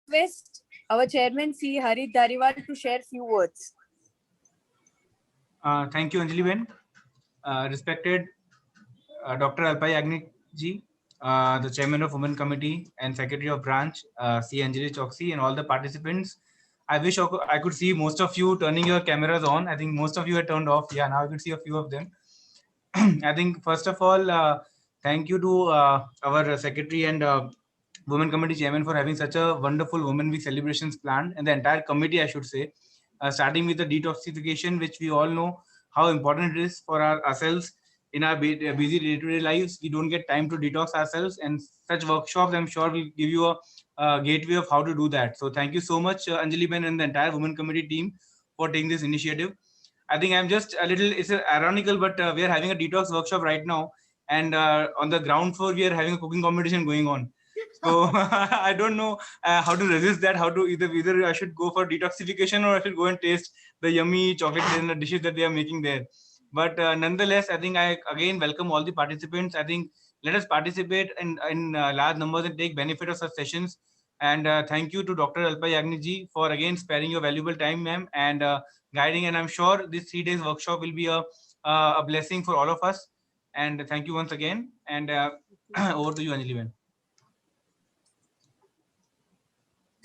Request our chairman C. Harit Dhariwal to share few words. Thank you, Anjali Ben. Respected Dr. Alpa Yagnik ji, the chairman of Women Committee and secretary of branch, C. Anjali Choksi, and all the participants. I wish I could see most of you turning your cameras on. I think most of you are turned off. Yeah, now I could see a few of them. I think first of all, thank you to our secretary and Women Committee chairman for having such a wonderful Women Week celebrations planned, and the entire committee, I should say, starting with the detoxification, which we all know how important it is for ourselves in our busy day-to-day lives. We don't get time to detox ourselves, and such workshops, I'm sure, will give you a gateway of how to do that. So thank you so much, Anjali Ben and the entire Women Committee team for taking this initiative. I think I'm just a little, it's ironical, but we are having a detox workshop right now. And on the ground floor, we are having a cooking competition going on. So I don't know how to resist that, how to either I should go for detoxification or I should go and taste the yummy chocolate and dishes that they are making there. But nonetheless, I think I again welcome all the participants. I think let us participate in large numbers and take benefit of such sessions. And thank you to Dr. Alpa Yagnik ji for again sparing your valuable time, ma'am, and guiding. And I'm sure this 3 days workshop will be a blessing for all of us. And thank you once again. And over to you, Anjali ma'am.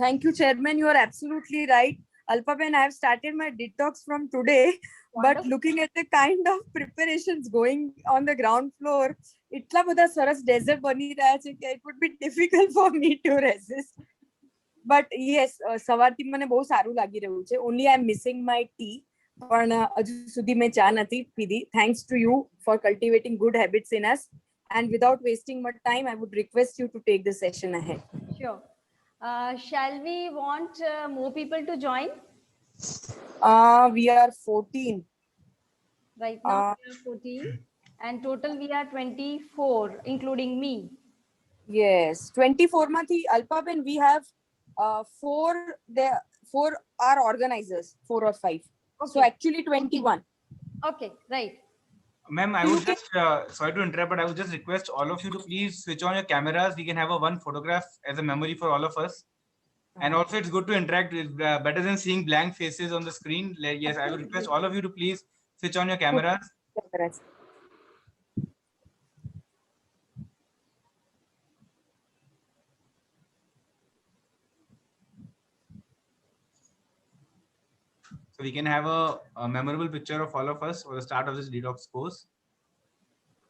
Thank you, Chairman. You are absolutely right. Alpaben, I have started my detox from today, but looking at the kind of preparations going on the ground floor, itla બધા સરસ desert બની રહ્યા છે કે it would be difficult for me to resist. But yes, સવારથી મને બહુ સારું લાગી રહ્યું છે. Only I am missing my tea. પણ હજુ સુધી મેં ચા નથી પીધી. Thanks to you for cultivating good habits in us. And without wasting much time, I would request you to take the session ahead. Sure. Shall we want more people to join? We are 14. Right now we are 14 and total we are 24, including me. Yes, 24 mathi Alpaben, we have four are organizers, 4 or 5. Okay. So actually 21. Okay, right. Ma'am, I would just, sorry to interrupt, but I would just request all of you to please switch on your cameras. We can have one photograph as a memory for all of us. And also it's good to interact with, better than seeing blank faces on the screen. Yes, I would request all of you to please switch on your cameras. So we can have a memorable picture of all of us for the start of this detox course.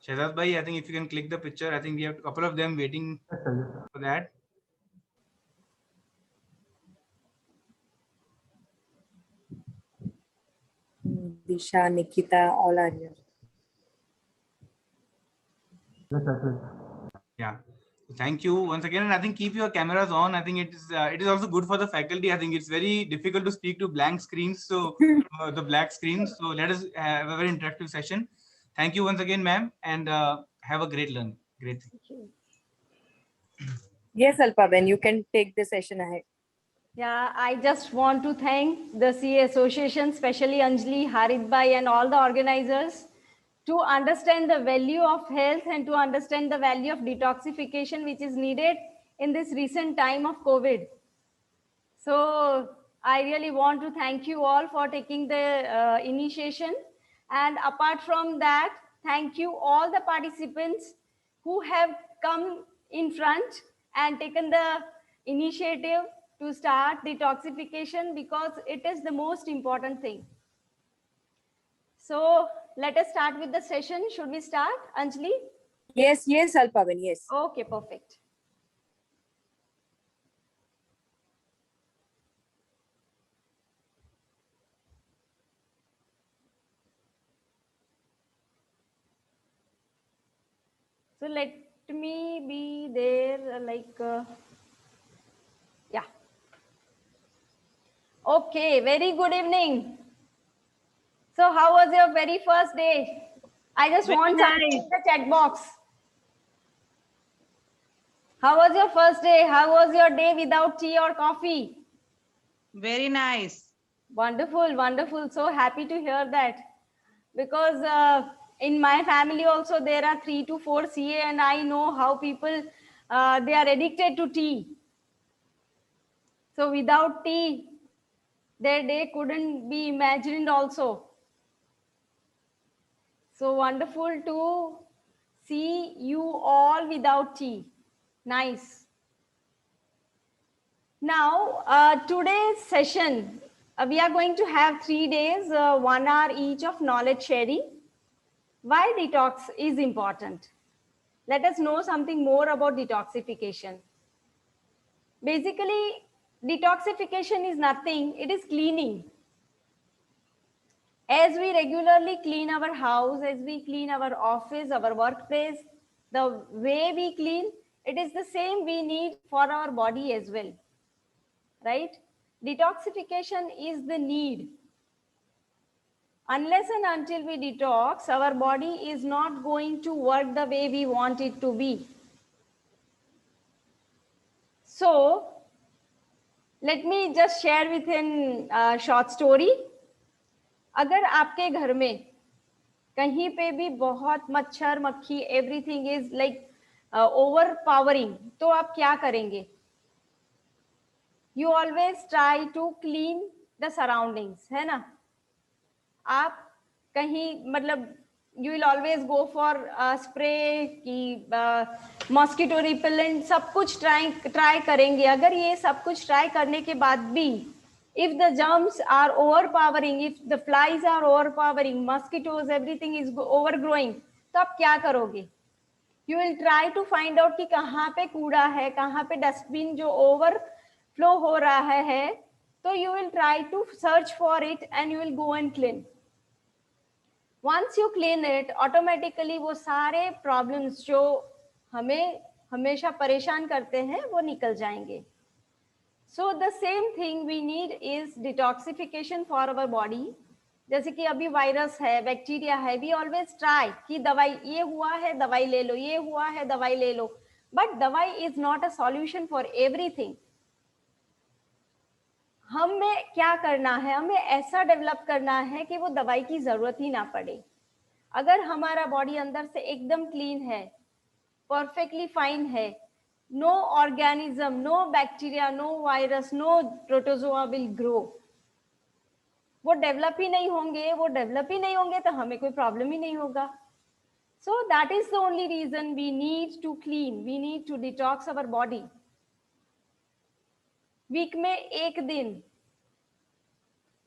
Shehzad bhai, I think if you can click the picture, I think we have a couple of them waiting for that. Disha, Nikita, all are here. Yeah. Thank you once again, and I think keep your cameras on. I think it is also good for the faculty. I think it's very difficult to speak to blank screens, so the black screens. So let us have a very interactive session. Thank you once again, ma'am, and have a great learning. Great. Yes, Alpaben, you can take the session ahead. Yeah, I just want to thank the CA Association, especially Anjali, Harit bhai, and all the organizers to understand the value of health and to understand the value of detoxification, which is needed in this recent time of COVID. So I really want to thank you all for taking the initiation. And apart from that, thank you all the participants who have come in front and taken the initiative to start detoxification, because it is the most important thing. So let us start with the session. Should we start, Anjali? Yes, Alpaben, yes. Okay, perfect. So let me be there yeah. Okay, very good evening. So how was your very first day? I just want something in the chat box. How was your first day? How was your day without tea or coffee? Very nice. Wonderful, wonderful. So happy to hear that. Because In my family also, there are 3 to 4 CA, and I know how people, they are addicted to tea. So without tea, their day couldn't be imagined also. So wonderful to see you all without tea. Nice. Now, today's session, we are going to have 3 days, 1 hour each of knowledge sharing. Why detox is important? Let us know something more about detoxification. Basically, detoxification is nothing, it is cleaning. As we regularly clean our house, as we clean our office, our workplace, the way we clean, it is the same we need for our body as well, right? Detoxification is the need. Unless and until we detox, our body is not going to work the way we want it to be. So, let me just share with a short story. अगर आपके घर में कहीं पे भी बहुत मच्छर मक्खी everything is like overpowering, तो आप क्या करेंगे? You always try to clean the surroundings, है ना? आप कहीं मतलब you will always go for spray की मॉस्किटो रिपेलेंट, सब कुछ ट्राई करेंगे. अगर ये सब कुछ ट्राई करने के बाद भी if the germs are overpowering, if the flies are overpowering, mosquitoes, everything is overgrowing, तो आप क्या करोगे? You will try to find out कि कहाँ पे कूड़ा है, कहाँ पे डस्टबिन जो overflow हो रहा है, तो you will try to search for it and you will go and clean. Once you clean it, automatically वो सारे problems जो हमें हमेशा परेशान करते हैं वो निकल जाएंगे. So the same thing we need is detoxification for our body. जैसे कि अभी वायरस है, बैक्टीरिया है, we always try कि दवाई ये हुआ है दवाई ले लो, ये हुआ है दवाई ले लो, but दवाई is not a solution for everything. हमें क्या करना है? हमें ऐसा डेवलप करना है कि वो दवाई की जरूरत ही ना पड़े. अगर हमारा बॉडी अंदर से एकदम क्लीन है, परफेक्टली फाइन है, no organism, no bacteria, no virus, no protozoa will grow. वो डेवलप ही नहीं होंगे, वो डेवलप ही नहीं होंगे तो हमें कोई प्रॉब्लम ही नहीं होगा. So that is the only reason we need to clean, we need to detox our body. Week में एक दिन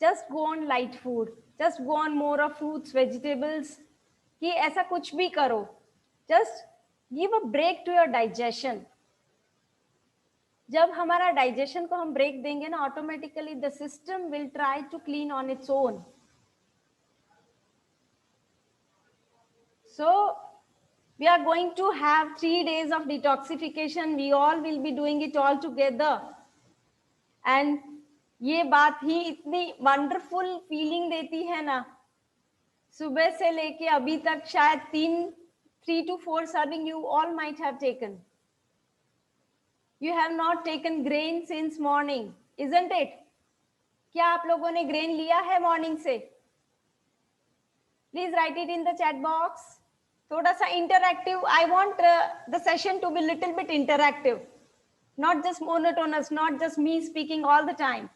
just go on light food, just go on more of fruits, vegetables, कि ऐसा कुछ भी करो, just give a break to your digestion. जब हमारा डाइजेशन को हम ब्रेक देंगे ना, automatically the system will try to clean on its own. So we are going to have 3 days of detoxification. We all will be doing it all together. And ये बात ही इतनी wonderful feeling देती है ना, सुबह से लेके अभी तक शायद 3 to 4 serving you all might have taken. You have not taken grain since morning, isn't it? क्या आप लोगों ने grain लिया है morning से? Please write it in the chat box. थोड़ा सा interactive. I want the session to be little bit interactive, not just monotonous, not just me speaking all the time.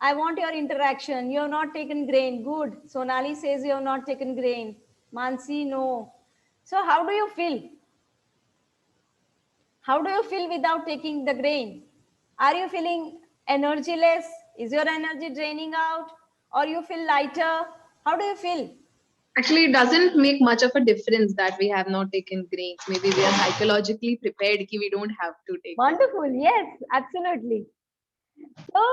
I want your interaction. You have not taken grain. Good. Sonali says you have not taken grain. Mansi, no. So how do you feel? How do you feel without taking the grain? Are you feeling energyless? Is your energy draining out? Or you feel lighter? How do you feel? Actually, it doesn't make much of a difference that we have not taken grains. Maybe we are psychologically prepared that we don't have to take. Wonderful. Yes, absolutely. So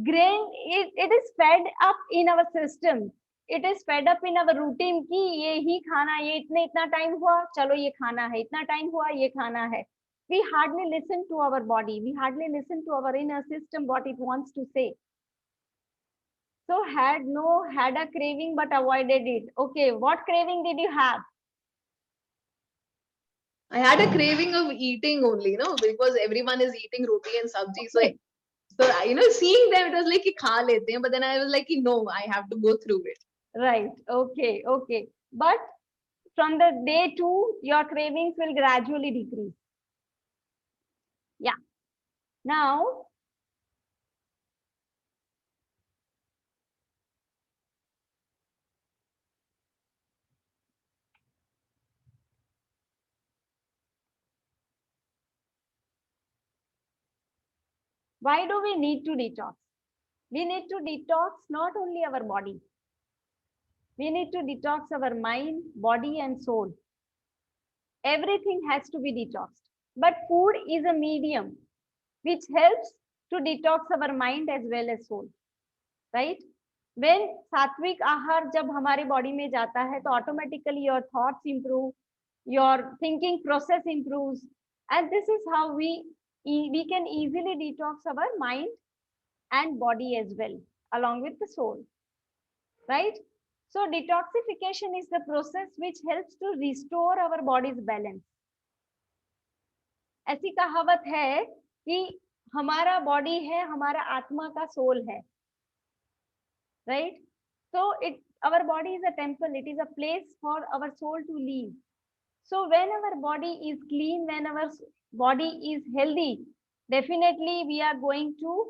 grain, it is fed up in our system. It is fed up in our routine कि ये ही खाना, ये इतना time हुआ, चलो ये खाना है, इतना टाइम हुआ, ये खाना है. We hardly listen to our body. We hardly listen to our inner system, what it wants to say. So had a craving but avoided it. Okay, what craving did you have? I had a craving of eating only, because everyone is eating roti and sabji. So seeing them, it was like कि खा लेते हैं, but then I was like, no, I have to go through it. Right. Okay. But from the day 2, your cravings will gradually decrease. Yeah. Now, why do we need to detox? We need to detox not only our body. We need to detox our mind, body, and soul. Everything has to be detoxed. But food is a medium which helps to detox our mind as well as soul. Right? When सात्विक आहार जब हमारे body में जाता है तो automatically your thoughts improve, your thinking process improves, and this is how we can easily detox our mind and body as well, along with the soul, right? So detoxification is the process which helps to restore our body's balance. ऐसी कहावत है कि हमारा body है, हमारा आत्मा का soul है, right? So our body is a temple, it is a place for our soul to live. So when our body is clean, when our body is healthy, definitely we are going to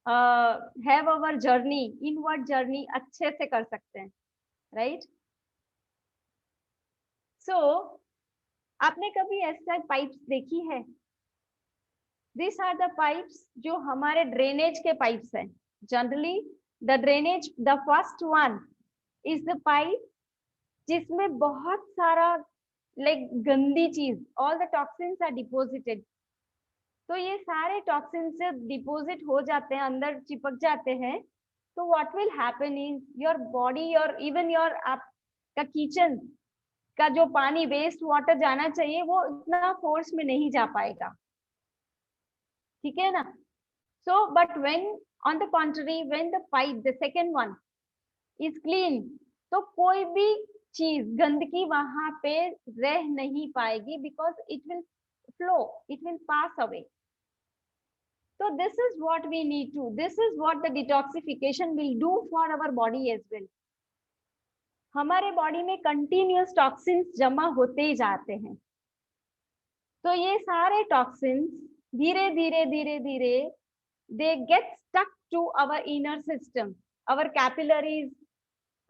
have our journey, inward journey अच्छे से कर सकते हैं, right? So आपने कभी ऐसा pipes देखी है? These are the pipes जो हमारे ड्रेनेज के पाइप्स हैं. Generally the drainage, the first one is the pipe जिसमें बहुत सारा like गंदी चीज, all the toxins are deposited. तो ये सारे टॉक्सिन से डिपोजिट हो जाते हैं, अंदर चिपक जाते हैं. तो what will happen is your body, your even your आपका किचन का जो पानी वेस्ट वाटर जाना चाहिए वो इतना फोर्स में नहीं जा पाएगा, ठीक है ना? So but when on the contrary, when the pipe, the second one is clean, तो कोई भी चीज गंदगी वहां पे रह नहीं पाएगी, because it will flow, it will pass away. So this is what we need to, this is what the detoxification will do for our body as well. हमारे बॉडी में कंटिन्यूअस टॉक्सिन्स जमा होते ही जाते हैं. तो ये सारे टॉक्सिन्स धीरे धीरे धीरे धीरे they get stuck to our inner system, our capillaries,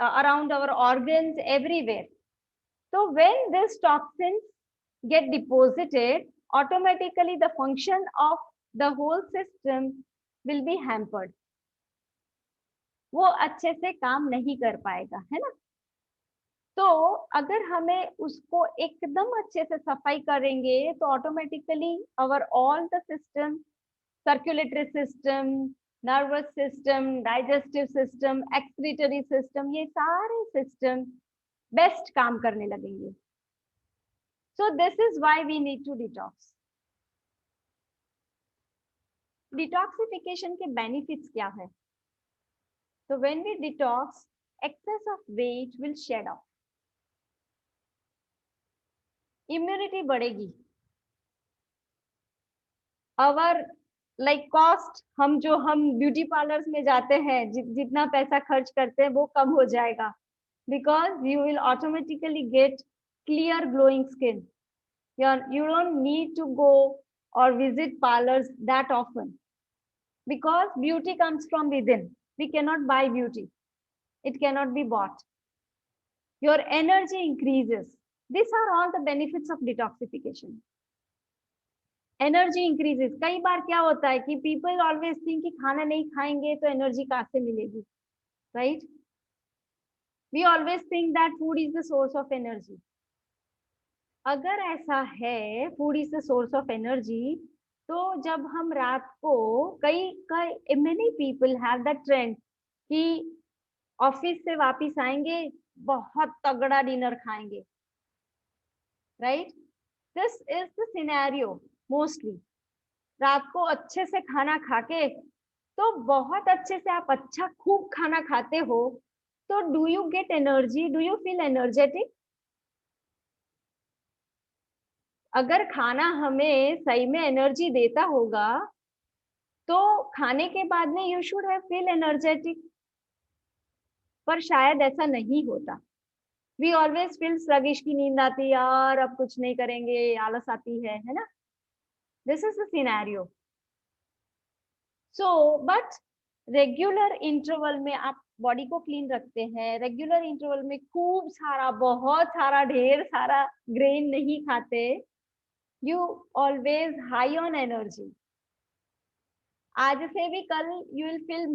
around our organs, everywhere. So when these toxins get deposited, automatically the function of the whole system will be hampered. वो अच्छे से काम नहीं कर पाएगा, है ना? तो अगर हमें उसको एकदम अच्छे से सफाई करेंगे तो automatically our all the system, circulatory system, nervous system, digestive system, excretory system, ये सारे system बेस्ट काम करने लगेंगे. So this is why we need to detox. Detoxification के benefits क्या है? So when we detox, excess of weight will shed off. Immunity बढ़ेगी. Our like cost, हम ब्यूटी पार्लर्स में जाते हैं, जितना पैसा खर्च करते हैं वो कम हो जाएगा, because you will automatically get clear glowing skin. You don't need to go or visit parlors that often, because beauty comes from within. We cannot buy beauty, it cannot be bought. Your energy increases. These are all the benefits of detoxification. Energy increases. कई बार क्या होता है कि people always think कि खाना नहीं खाएंगे तो energy कहाँ से मिलेगी, right? We always think that food is the source of energy. अगर ऐसा है, food is the source of energy, तो जब हम रात को many people have that trend कि ऑफिस से वापस आएंगे बहुत तगड़ा डिनर खाएंगे, right? This is the scenario mostly. रात को अच्छे से खाना खाके, तो बहुत अच्छे से आप अच्छा खूब खाना खाते हो, तो do you get energy? Do you feel energetic? अगर खाना हमें सही में एनर्जी देता होगा तो खाने के बाद में you should have feel energetic. पर शायद ऐसा नहीं होता. वी ऑलवेज फील sluggish की नींद आती है यार, अब कुछ नहीं करेंगे, आलस आती है ना. This is the scenario. So but regular interval में आप बॉडी को क्लीन रखते हैं, रेगुलर इंटरवल में खूब सारा, बहुत सारा, ढेर सारा ग्रेन नहीं खाते, you always high on energy. आज से भी कल you will feel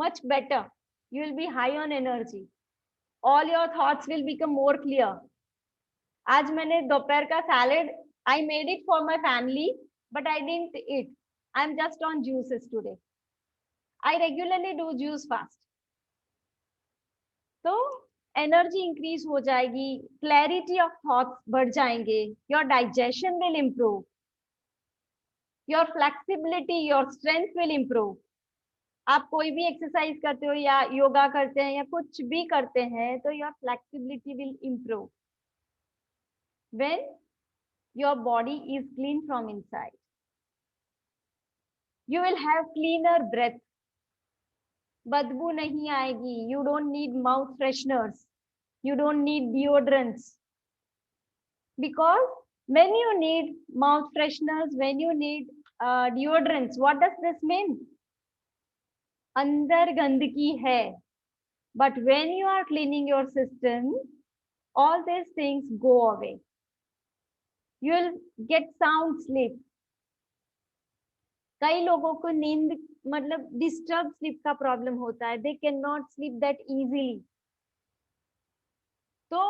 much better, you will be high on energy, all your thoughts will become more clear. आज मैंने दोपहर का salad, I made it for my family but I didn't eat, I am just on juices today. I regularly do juice fast. तो energy increase हो जाएगी, clarity of thoughts बढ़ जाएंगे, your digestion will improve, your flexibility, your strength will improve. आप कोई भी exercise करते हो या योगा करते हैं या कुछ भी करते हैं तो your flexibility will improve when your body is clean from inside. You will have cleaner breath, बदबू नहीं आएगी. You don't need mouth fresheners, you don't need deodorants, because when you need mouth fresheners, when you need deodorants, what does this mean? अंदर गंदगी है. But when you are cleaning your system, all these things go away. You will get sound sleep. कई लोगों को नींद मतलब disturb sleep का problem होता है, they cannot sleep that easily. So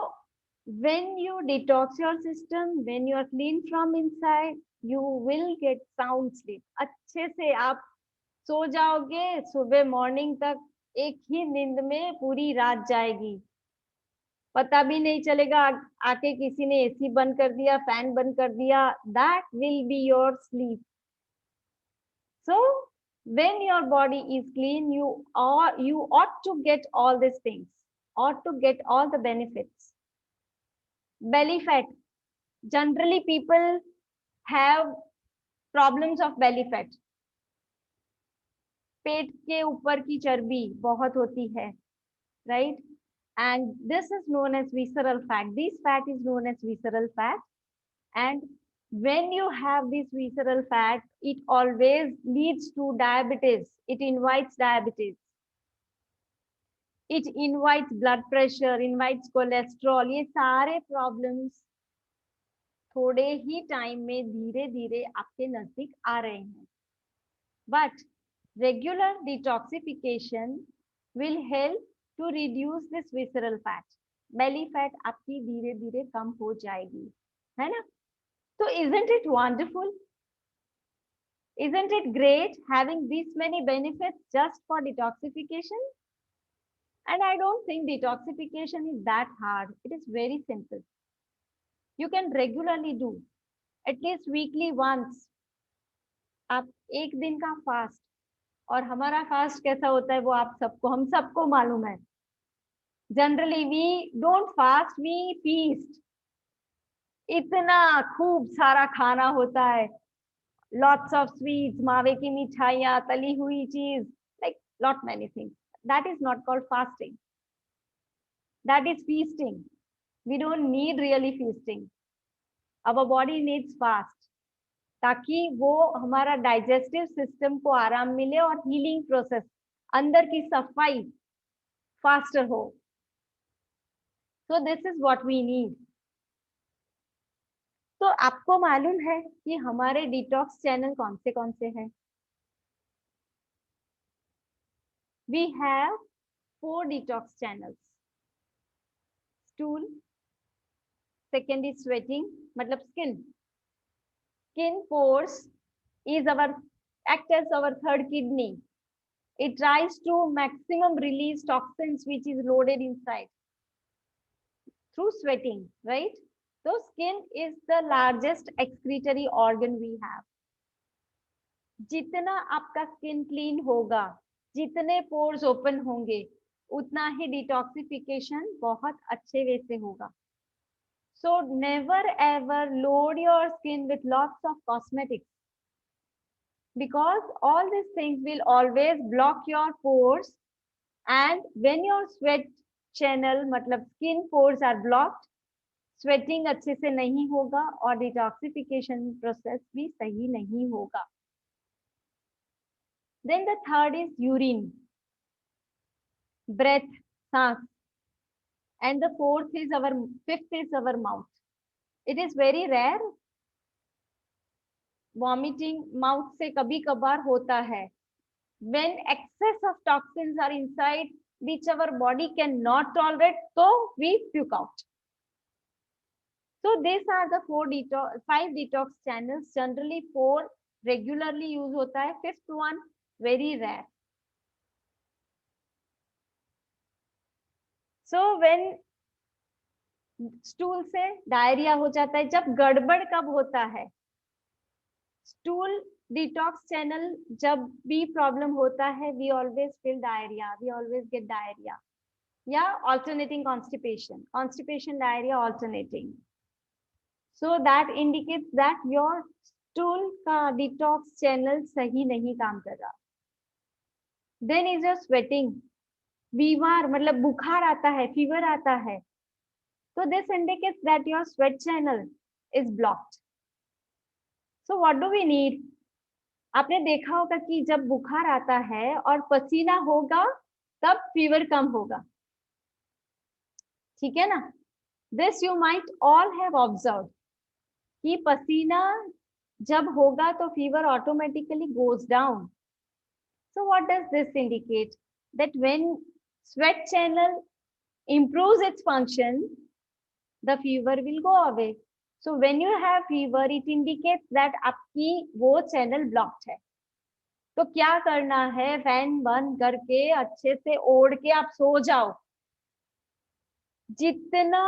when you detox your system, when you are clean from inside, you will get sound sleep. अच्छे से आप सो जाओगे, सुबह मॉर्निंग तक एक ही नींद में पूरी रात जाएगी, पता भी नहीं चलेगा आके किसी ने एसी बंद कर दिया, फैन बंद कर दिया. That will be your sleep. So when your body is clean, you ought to get all these things, ought to get all the benefits. Belly fat. Generally, people have problems of belly fat. पेट के ऊपर की चर्बी बहुत होती है, right? And this is known as visceral fat. This fat is known as visceral fat. And when you have this visceral fat, it always leads to diabetes. It invites diabetes. It invites blood pressure, invites cholesterol. ये सारे problems थोड़े ही time में धीरे धीरे आपके नजदीक आ रहे हैं. But regular detoxification will help to reduce this visceral fat. Belly fat आपकी धीरे धीरे कम हो जाएगी, है ना? So isn't it wonderful? Isn't it great having these many benefits just for detoxification? And I don't think detoxification is that hard. It is very simple. You can regularly do, at least weekly once. आप एक दिन का fast, और हमारा fast कैसा होता है वो आप सबको, हम सबको मालूम है. Generally we don't fast, we feast. इतना खूब सारा खाना होता है, लॉट्स ऑफ स्वीट्स, मावे की मिठाइयाँ, तली हुई चीज, like lot many things. That is not called fasting, that is feasting. We don't need really feasting. Our body needs fast ताकि वो हमारा डाइजेस्टिव सिस्टम को आराम मिले और हीलिंग प्रोसेस, अंदर की सफाई फास्टर हो. So this is what we need. तो आपको मालूम है कि हमारे डिटॉक्स चैनल कौन से हैं? We have 4 detox channels. Stool, second is sweating, मतलब skin. Skin pores is act as our third kidney. It tries to maximum release toxins which is loaded inside through sweating, right? So skin is the largest excretory organ we have. जितना आपका skin clean होगा, जितने pores open होंगे, उतना ही detoxification बहुत अच्छे वे से होगा. So never ever load your skin with lots of cosmetics, because all these things will always block your pores, and when your sweat channel मतलब skin pores are blocked, sweating अच्छे से नहीं होगा और डिटॉक्सिफिकेशन प्रोसेस भी सही नहीं होगा. Then the third is urine, breath, सांस, and the fifth is our mouth. It is very rare. Vomiting mouth से कभी कभार होता है. When excess of toxins are inside which our body cannot tolerate, so we puke out. So these are the 5 detox channels. Generally 4 regularly use होता है, 5th one very rare. So when stool से diarrhoea हो जाता है, जब गड़बड़ कब होता है, स्टूल डिटॉक्स चैनल जब भी प्रॉब्लम होता है, we always feel diarrhoea, we always get diarrhoea या alternating constipation diarrhoea alternating. So that indicates that your stool का डिटॉक्स चैनल सही नहीं काम कर रहा. Then is your sweating, fever मतलब बुखार आता है, फीवर आता है, so this indicates that your sweat channel is blocked. So what do we need? आपने देखा होगा कि जब बुखार आता है और पसीना होगा तब फीवर कम होगा, ठीक है ना. This you might all have observed कि पसीना जब होगा तो fever automatically goes down. So what does this indicate? That when sweat channel improves its function, the fever will go away. So when you have fever, it indicates that आपकी वो channel blocked है. तो क्या करना है, fan बंद करके अच्छे से ओढ़ के आप सो जाओ. जितना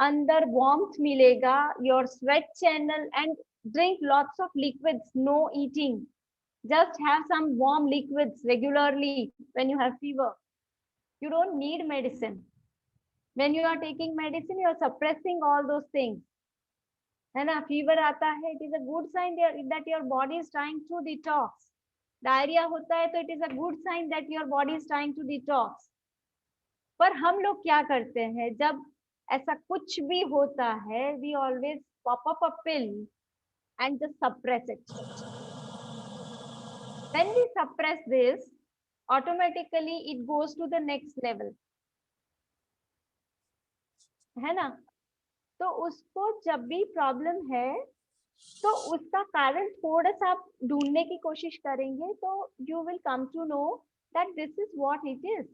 अंदर warmth मिलेगा, your sweat channel, and drink lots of liquids, no eating. Just have some warm liquids regularly when you have fever. You don't need medicine. When you are taking medicine, you are suppressing all those things. है ना, fever आता है, it is a good sign that your body is trying to detox. Diarrhoea होता है तो it is a good sign that your body is trying to detox. पर हम लोग क्या करते हैं, जब ऐसा कुछ भी होता है, we always pop up a pill and just suppress it. When we suppress this, automatically it goes to the next level. है ना. तो उसको जब भी प्रॉब्लम है तो उसका कारण थोड़ा सा आप ढूंढने की कोशिश करेंगे तो you will come to know that this is what it is.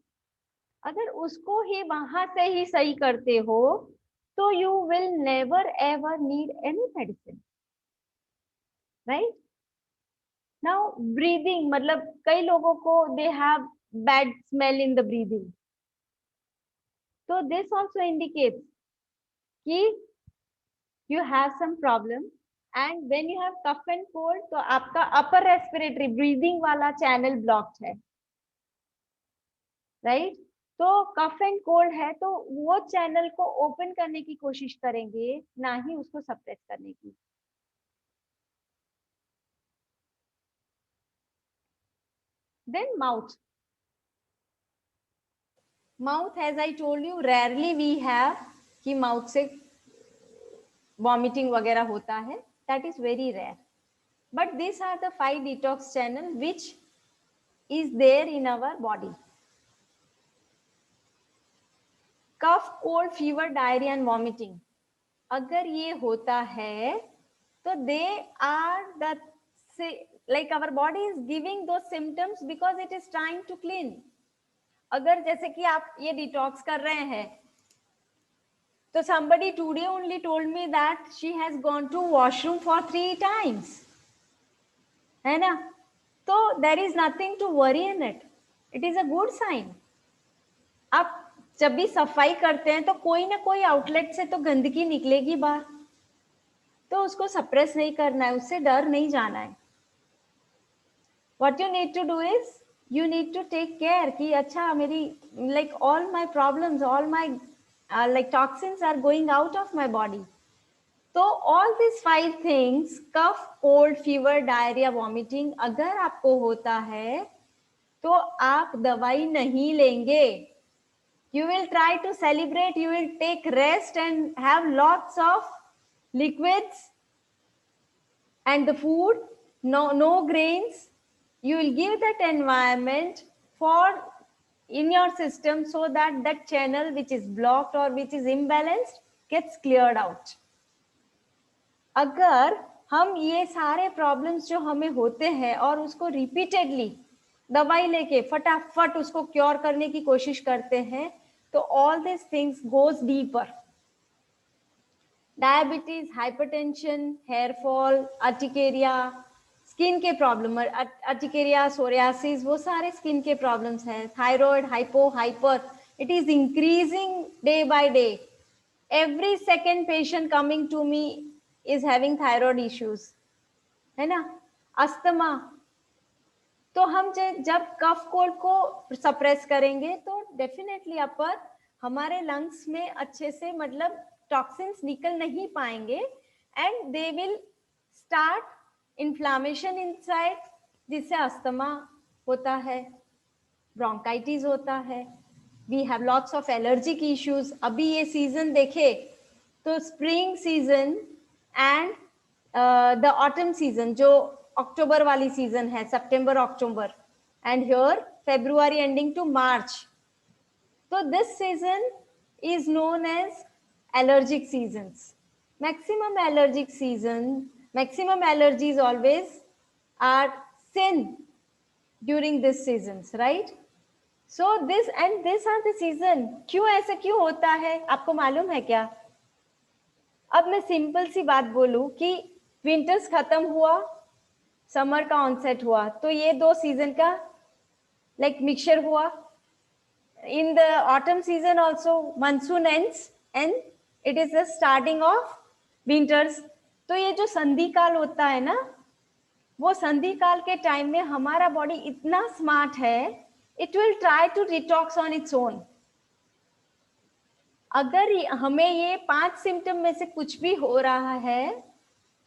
अगर उसको ही वहां से ही सही करते हो तो you will never ever need any medicine, right. Now breathing, मतलब कई लोगों को they have bad smell in the breathing, तो दिस आल्सो इंडिकेट्स कि you have some problem. And when you have cough and cold, तो आपका upper respiratory breathing वाला channel blocked है, right? तो cough and cold है तो वो channel को open करने की कोशिश करेंगे, ना ही उसको suppress करने की. Then mouth. Mouth, as I told you, rarely we have कि mouth से vomiting वगैरह होता है, that is very rare. But these are the 5 detox channel which is there in our body. Cough, cold, fever, diarrhea and vomiting. अगर ये होता है तो they are the, like our body is giving those symptoms because it is trying to clean. अगर जैसे कि आप ये detox कर रहे हैं, so somebody today only told me that she has gone to washroom for 3 times. है ना, तो there is nothing to worry in it. It is a good sign. आप जब भी सफाई करते हैं तो कोई ना कोई आउटलेट से तो गंदगी निकलेगी बाहर, तो उसको सप्रेस नहीं करना है, उससे डर नहीं जाना है. What you need to do is you need to take care कि अच्छा मेरी like all my problems, all my like toxins are going out of my body. So all these 5 things, cough, cold, fever, diarrhea, vomiting, अगर आपको होता है तो आप दवाई नहीं लेंगे. You will try to celebrate, you will take rest and have lots of liquids and the food, no grains. You will give that environment for in your system so that that channel which is blocked or which is imbalanced gets cleared out. अगर हम ये सारे problems जो हमें होते हैं और उसको रिपीटेडली दवाई लेके फटाफट उसको क्योर करने की कोशिश करते हैं, तो all this things goes deeper. Diabetes, hypertension, hair fall, urticaria, skin के प्रॉब्लम, अर्टिकेरिया, सोरियासिस, वो सारे स्किन के प्रॉब्लम्स हैं. Thyroid, hypo, hyper, it is increasing day by day. Every second patient coming to me is having thyroid issues, है ना. Asthma, तो हम जब कफ कोल्ड को सप्रेस करेंगे तो डेफिनेटली अपर हमारे लंग्स में अच्छे से मतलब टॉक्सिन्स निकल नहीं पाएंगे and they will start inflammation inside, जिससे अस्थमा होता है, ब्रोंकाइटिस होता है. We have lots of allergic issues. अभी ये सीजन देखे तो spring season and the autumn season, जो अक्टूबर वाली सीजन है, सितंबर अक्टूबर, and here February ending to March. तो this season is known as allergic seasons. Maximum allergic season, maximum allergies always are seen during this seasons, right? So this and this are the season. क्यों ऐसा क्यों होता है, आपको मालूम है क्या? अब मैं सिंपल सी बात बोलूं कि विंटर्स खत्म हुआ, समर का ऑनसेट हुआ, तो ये दो सीजन का लाइक मिक्सचर हुआ. In the autumn season also monsoon ends and it is the starting of winters. तो ये जो संधि काल होता है ना, वो संधि काल के टाइम में हमारा बॉडी इतना स्मार्ट है, it will try to detox on its own. अगर हमें ये 5 सिम्टम में से कुछ भी हो रहा है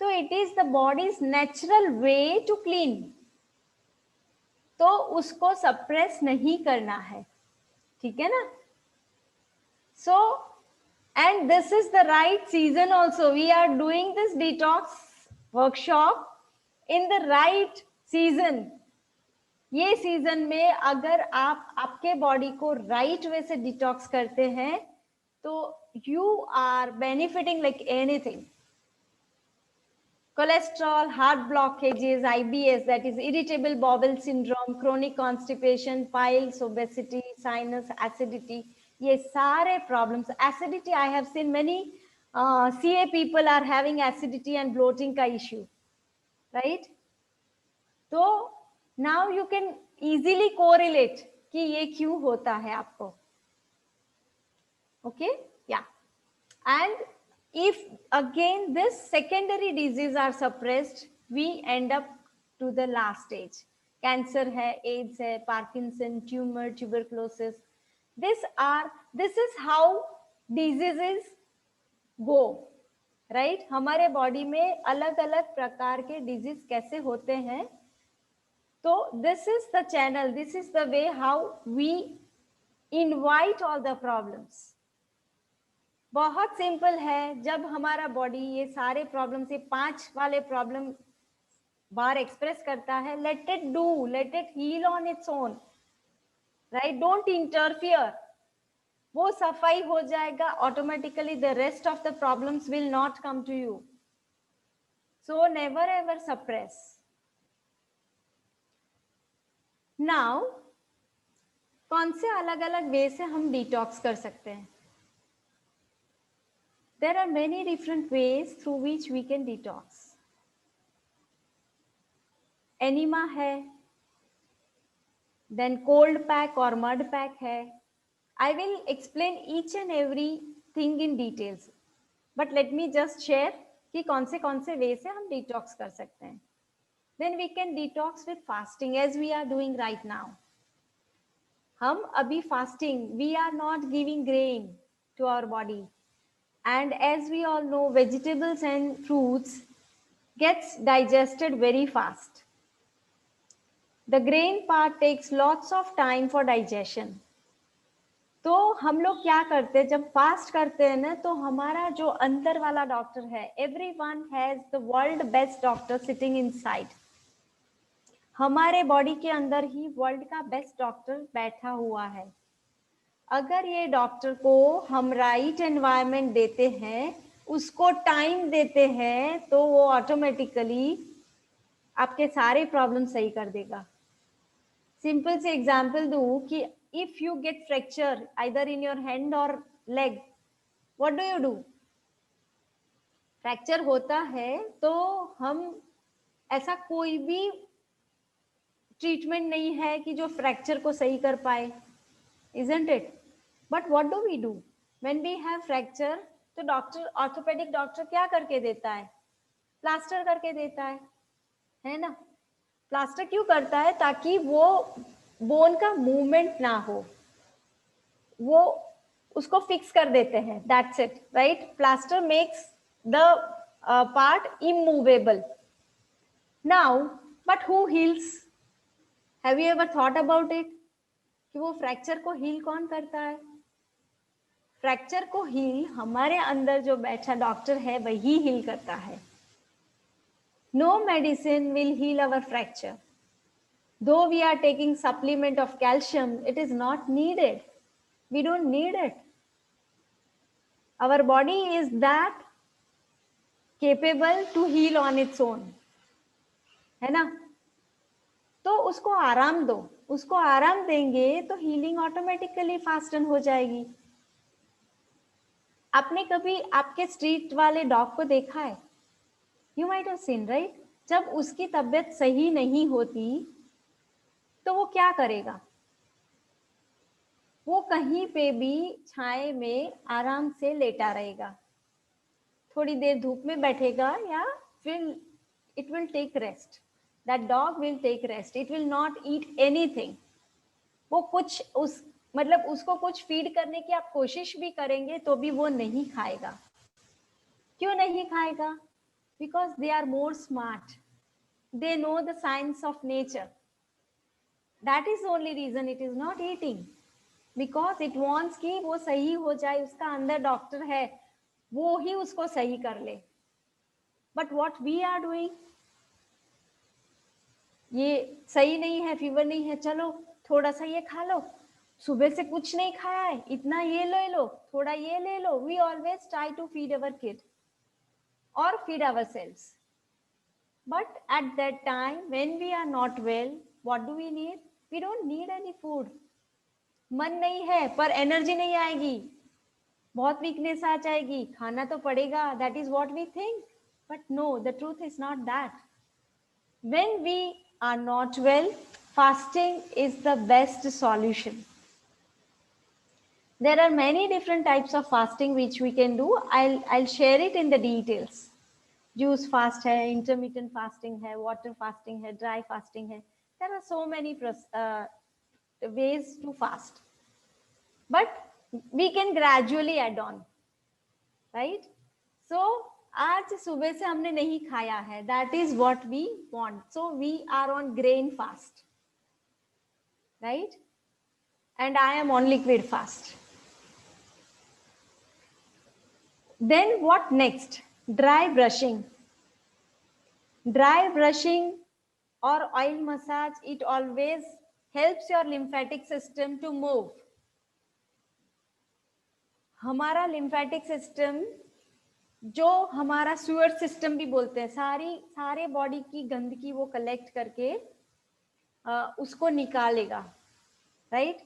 तो it is the body's natural way to clean. तो उसको सप्रेस नहीं करना है, ठीक है ना. So and this is the right season also. We are doing this detox workshop in the right season. ये सीजन में अगर आप आपके बॉडी को राइट वे से डिटॉक्स करते हैं तो you are benefiting like anything. Cholesterol, heart blockages, IBS, that is irritable bowel syndrome, chronic constipation, piles, obesity, sinus, acidity, ये सारे problems. Acidity, I have seen many CA people are having acidity and bloating का issue, right? तो now you can easily correlate कि ये क्यों होता है आपको. Okay, yeah. And if again this secondary disease are suppressed, we end up to the last stage. Cancer है, AIDS है, Parkinson, tumor, tuberculosis. This is how diseases go, right? हमारे body में अलग अलग प्रकार के डिजीज कैसे होते हैं. तो this is the channel, this is the way how we invite all the problems. बहुत सिंपल है. जब हमारा बॉडी ये सारे प्रॉब्लम से 5 वाले प्रॉब्लम बार एक्सप्रेस करता है, let it do, let it heal on its own, right. Don't interfere. वो सफाई हो जाएगा automatically. The rest of the problems will not come to you. So never ever suppress. Now कौन से अलग अलग वे से हम डिटॉक्स कर सकते हैं? There are many different ways through which we can detox. Enema है, then cold pack or mud pack है. I will explain each and every thing in details, but let me just share कि कौन से way से हम detox कर सकते हैं. Then we can detox with fasting as we are doing right now. हम अभी fasting, we are not giving grain to our body. And as we all know, vegetables and fruits gets digested very fast. The grain part takes lots of time for digestion. तो हम लोग क्या करते हैं, जब fast करते हैं ना, तो हमारा जो अंदर वाला डॉक्टर है, everyone has the world best doctor sitting inside. हमारे बॉडी के अंदर ही वर्ल्ड का बेस्ट डॉक्टर बैठा हुआ है। अगर ये डॉक्टर को हम राइट एनवायरनमेंट देते हैं, उसको टाइम देते हैं, तो वो ऑटोमेटिकली आपके सारे प्रॉब्लम सही कर देगा। सिंपल से एग्जांपल दूं कि if you get fracture either in your hand और leg, what do you do? Fracture होता है तो हम, ऐसा कोई भी ट्रीटमेंट नहीं है कि जो फ्रैक्चर को सही कर पाए, isn't it? But what do we do when we have fracture? तो डॉक्टर, ऑर्थोपेडिक डॉक्टर क्या करके देता है? प्लास्टर करके देता है ना? प्लास्टर क्यों करता है? ताकि वो बोन का मूवमेंट ना हो, वो उसको फिक्स कर देते हैं, that's it, right? Plaster makes the part immovable. Now but who heels? Have you ever thought about it कि वो फ्रैक्चर को हील कौन करता है? फ्रैक्चर को हील हमारे अंदर जो बैठा डॉक्टर है वही हील करता है। No medicine will heal our fracture. Though we are taking supplement of calcium, it is not needed. We don't need it. Our body is that capable to heal on its own, है ना? तो उसको आराम दो, उसको आराम देंगे तो हीलिंग ऑटोमेटिकली फास्टन हो जाएगी। आपने कभी आपके स्ट्रीट वाले डॉग को देखा है? You might have seen, right? जब उसकी तबीयत सही नहीं होती तो वो क्या करेगा? वो कहीं पे भी छाए में आराम से लेटा रहेगा, थोड़ी देर धूप में बैठेगा, या फिर it will take rest. That dog will take rest, it will not eat anything. वो कुछ उस मतलब उसको कुछ फीड करने की आप कोशिश भी करेंगे तो भी वो नहीं खाएगा। क्यों नहीं खाएगा? Because they are more smart, they know the science of nature. That is only reason it is not eating, because it wants कि वो सही हो जाए, उसका अंदर डॉक्टर है, वो ही उसको सही कर ले। But what we are doing, ये सही नहीं है, फीवर नहीं है, चलो थोड़ा सा ये खा लो, सुबह से कुछ नहीं खाया है, इतना ये ले लो, थोड़ा ये ले लो। We always try to feed our kid और feed our cells, but at that time when we are not well, what do we need? We don't need any food. मन नहीं है पर एनर्जी नहीं आएगी, बहुत वीकनेस आ जाएगी, खाना तो पड़ेगा, that is what we think. But no, the truth is not that. When we are not well, fasting is the best solution. There are many different types of fasting which we can do. I'll share it in the details. Juice fast है, intermittent fasting है, water fasting है, dry fasting है. There are so many ways to fast, but we can gradually add on, right? So आज सुबह से हमने नहीं खाया है, that is what we want. So we are on grain fast, right? And I am on liquid fast. Then what next? Dry brushing. Dry brushing or oil massage, it always helps your lymphatic system to move. हमारा lymphatic system, जो हमारा sewer system भी बोलते हैं, सारे body की गंदगी वो कलेक्ट करके उसको निकालेगा, right?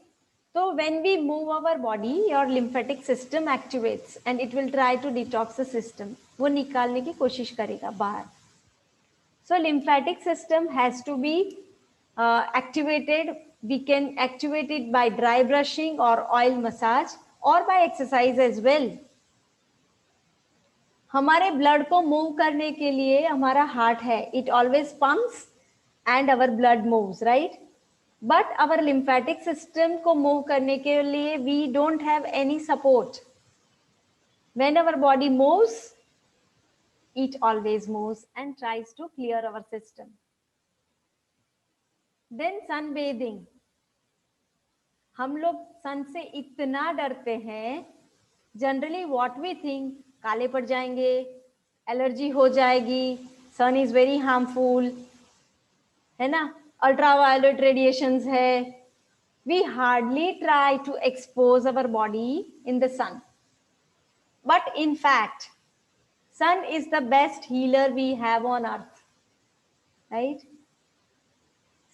So when we move our body, your lymphatic system activates and it will try to detox the system. वो निकालने की कोशिश करेगा बाहर. So lymphatic system has to be activated. We can activate it by dry brushing or oil massage or by exercise as well. हमारे blood को move करने के लिए हमारा हार्ट है, it always pumps and our blood moves, right? But our lymphatic system को move करने के लिए we don't have any support. When our body moves, it always moves and tries to clear our system. Then sunbathing. हम लोग सन से इतना डरते हैं, जनरली व्हाट वी थिंक, काले पड़ जाएंगे, एलर्जी हो जाएगी, सन इज वेरी हार्मफुल, है ना, अल्ट्रावायलेट रेडिएशंस है. We hardly try to expose our body in the sun. But in fact, sun is the best healer we have on earth. Right?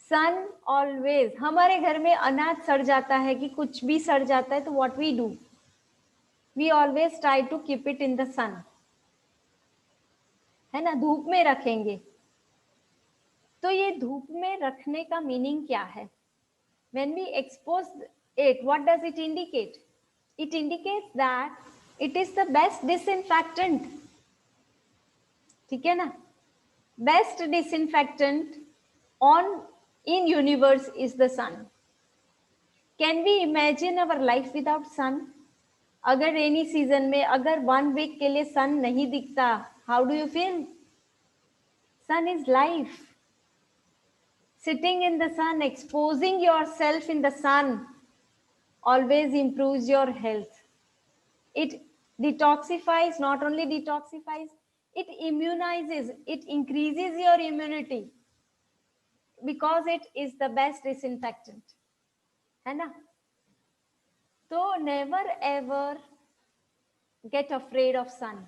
Sun always, हमारे घर में अनाज सड़ जाता है कि कुछ भी सड़ जाता है तो what we do? We always try to keep it in the sun. है ना, धूप में रखेंगे. तो ये धूप में रखने का मीनिंग क्या है? When we expose it, what does it indicate? It indicates that it is the best disinfectant. ठीक है ना? Best disinfectant on in universe is the sun. Can we imagine our life without sun? अगर rainy season में अगर 1 week के लिए sun नहीं दिखता, how do you feel? Sun is life. Sitting in the sun, exposing yourself in the sun always improves your health. It detoxifies, not only detoxifies, it immunizes, it increases your immunity because it is the best disinfectant. है ना? So never ever get afraid of sun.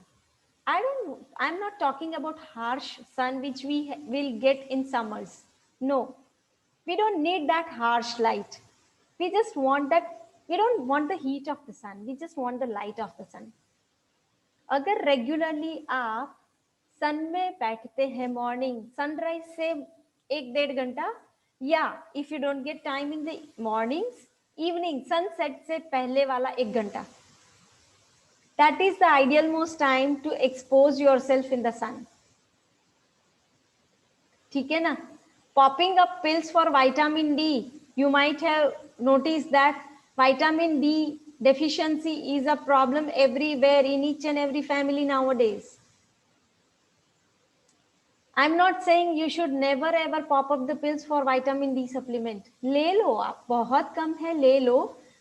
I'm not talking about harsh sun which we will get in summers. No, we don't need that harsh light. We just want that, we don't want the heat of the sun. We just want the light of the sun. अगर regularly आप सन में बैठते हैं morning sunrise से 1-1.5 घंटा, या if you don't get time in the mornings, evening sunset से पहले वाला 1 घंटा, that is the ideal most time to expose yourself in the sun. ठीक है ना? Popping up pills for vitamin D, you might have noticed that vitamin D deficiency is a problem everywhere in each and every family nowadays. I'm not saying you should never ever pop up the pills for vitamin D supplement. ले लो आप, बहुत कम है, ले लो,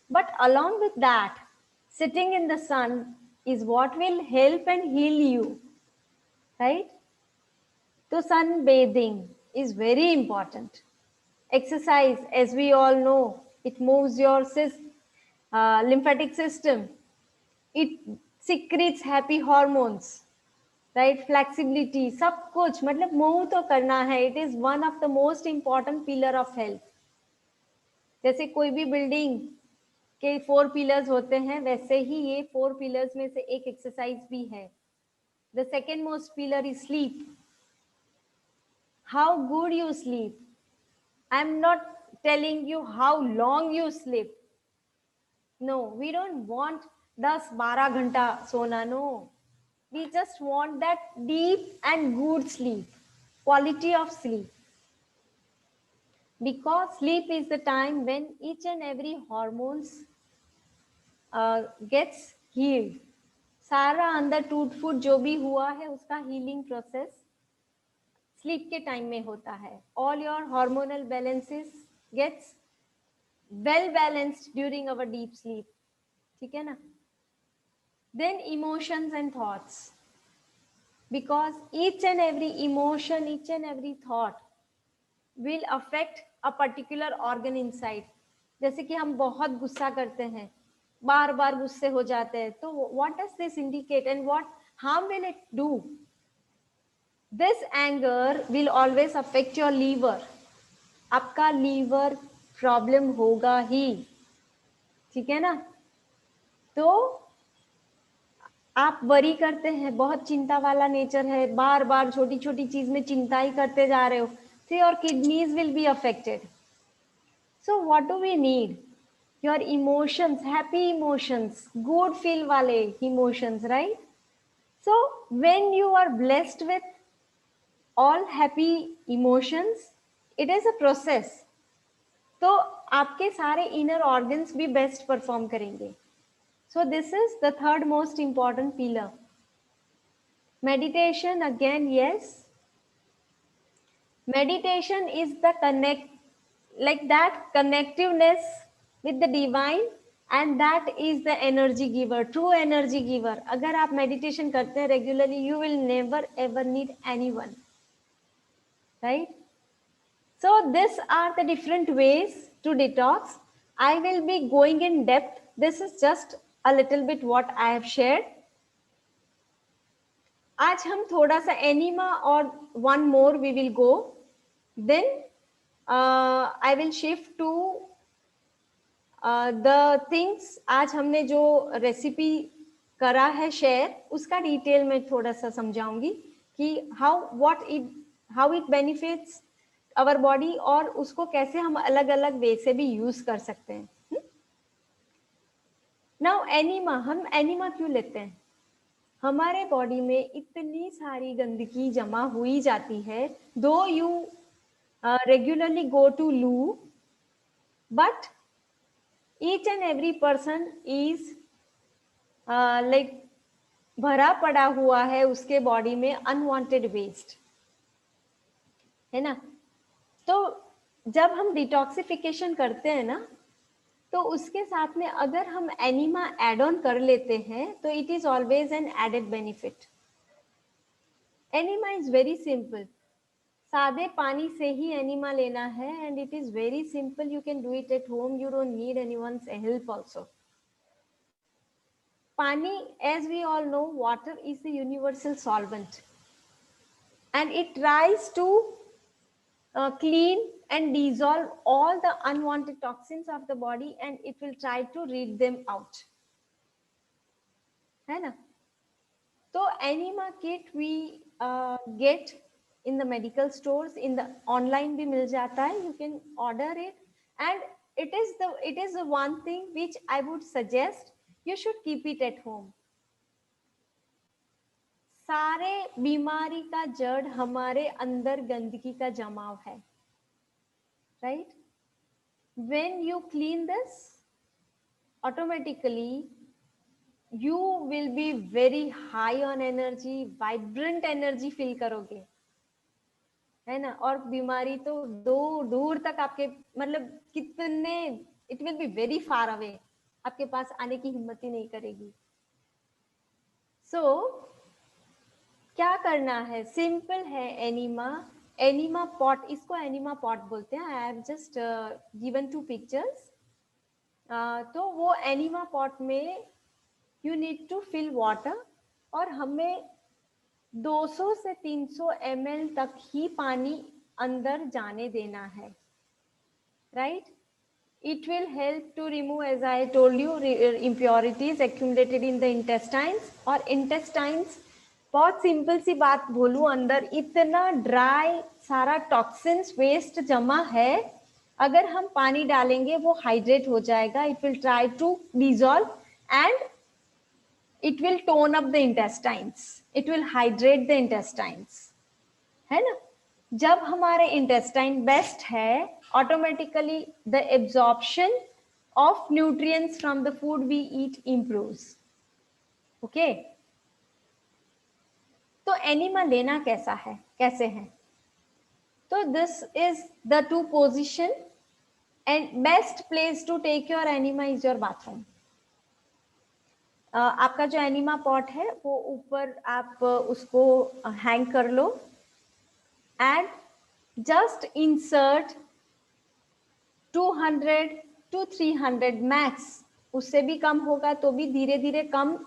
but along with that, sitting in the sun is what will help and heal you, right? So sunbathing is very important. Exercise, as we all know, it moves your lymphatic system. It secretes happy hormones, right? Flexibility, सब कुछ, मतलब move तो करना है. It is one of the most important pillar of health. जैसे कोई भी building के 4 pillars होते हैं, वैसे ही ये 4 pillars में से एक एक्सरसाइज भी है. The second most pillar is sleep. How good you sleep. I'm not telling you how long you sleep. No, we don't want 10-12 घंटा सोना. No, we just want that deep and good sleep, quality of sleep. Because sleep is the time when each and every hormones gets healed. सारा अंदर टूट फूट जो भी हुआ है उसका हीलिंग प्रोसेस स्लीप के टाइम में होता है. All your hormonal balances gets well balanced during our deep sleep. ठीक है ना? Then emotions and thoughts, because each and every emotion, each and every thought will affect a particular organ inside. जैसे कि हम बहुत गुस्सा करते हैं, बार बार गुस्से हो जाते हैं, तो what does this indicate and what harm will it do? This anger will always affect your liver. आपका लीवर प्रॉब्लम होगा ही. ठीक है ना? तो आप वरी करते हैं, बहुत चिंता वाला नेचर है, बार बार छोटी छोटी चीज में चिंता ही करते जा रहे हो, तो your kidneys will be affected. So what do we need? Your emotions, happy emotions, good feel वाले emotions, right? So when you are blessed with all happy emotions, it is a process. तो आपके सारे inner organs भी best perform करेंगे. So this is the third most important pillar. Meditation, again, yes. Meditation is the like that connectiveness with the divine, and that is the energy giver, true energy giver. अगर आप meditation करते हैं regularly, you will never ever need anyone, right? So these are the different ways to detox. I will be going in depth. This is just a little bit what I have shared. आज हम थोड़ा सा enema और one more we will go, then I will shift to the things. आज हमने जो recipe करा है शेयर, उसका डिटेल में थोड़ा सा समझाऊंगी कि how it benefits our body, और उसको कैसे हम अलग अलग वे से भी यूज कर सकते हैं. नाउ एनिमा, हम एनिमा क्यों लेते हैं? हमारे बॉडी में इतनी सारी गंदगी जमा हुई जाती है. दो यू रेगुलरली गो टू लू, but each and every person is like भरा पड़ा हुआ है उसके बॉडी में अनवांटेड वेस्ट, है ना. तो जब हम डिटॉक्सिफिकेशन करते हैं ना, तो उसके साथ में अगर हम एनिमा एड ऑन कर लेते हैं तो it is always an added benefit. Enema is very simple. सादे पानी से ही एनिमा लेना है, and it is very simple. You can do it at home. You don't need anyone's help also. पानी, as we all know, water is the universal solvent, and it tries to clean and dissolve all the unwanted toxins of the body, and it will try to rid them out, है ना. तो enema kit we get in the medical stores, in the online भी मिल जाता है. You can order it, and it is the one thing which I would suggest you should keep it at home. सारे बीमारी का जड़ हमारे अंदर गंदगी का जमाव है, right? When you clean this, automatically you will be very high on energy, vibrant energy feel करोगे, है ना. और बीमारी तो दूर तक आपके, मतलब कितने, it will be very far away, आपके पास आने की हिम्मत ही नहीं करेगी. So क्या करना है? सिंपल है. एनिमा पॉट, इसको एनिमा पॉट बोलते हैं. I have just given 2 pictures. तो वो एनिमा पॉट में you need to fill water, और हमें 200 से 300 ml तक ही पानी अंदर जाने देना है, right. It will help to remove, as I told you, impurities accumulated in the intestines. और intestines, बहुत सिंपल सी बात बोलूं, अंदर इतना ड्राई सारा टॉक्सिन्स वेस्ट जमा है. अगर हम पानी डालेंगे वो हाइड्रेट हो जाएगा. It will try to dissolve and it will tone up the intestines. It will hydrate the intestines, है ना. जब हमारे इंटेस्टाइन बेस्ट है, automatically the absorption of nutrients from the food we eat improves. Okay. तो enema लेना कैसे है? तो this is the 2 position, and best place to take your enema is your bathroom. आपका जो एनिमा पॉट है वो ऊपर आप उसको हैंग कर लो, and just insert 200 to 300 max. उससे भी कम होगा तो भी धीरे धीरे कम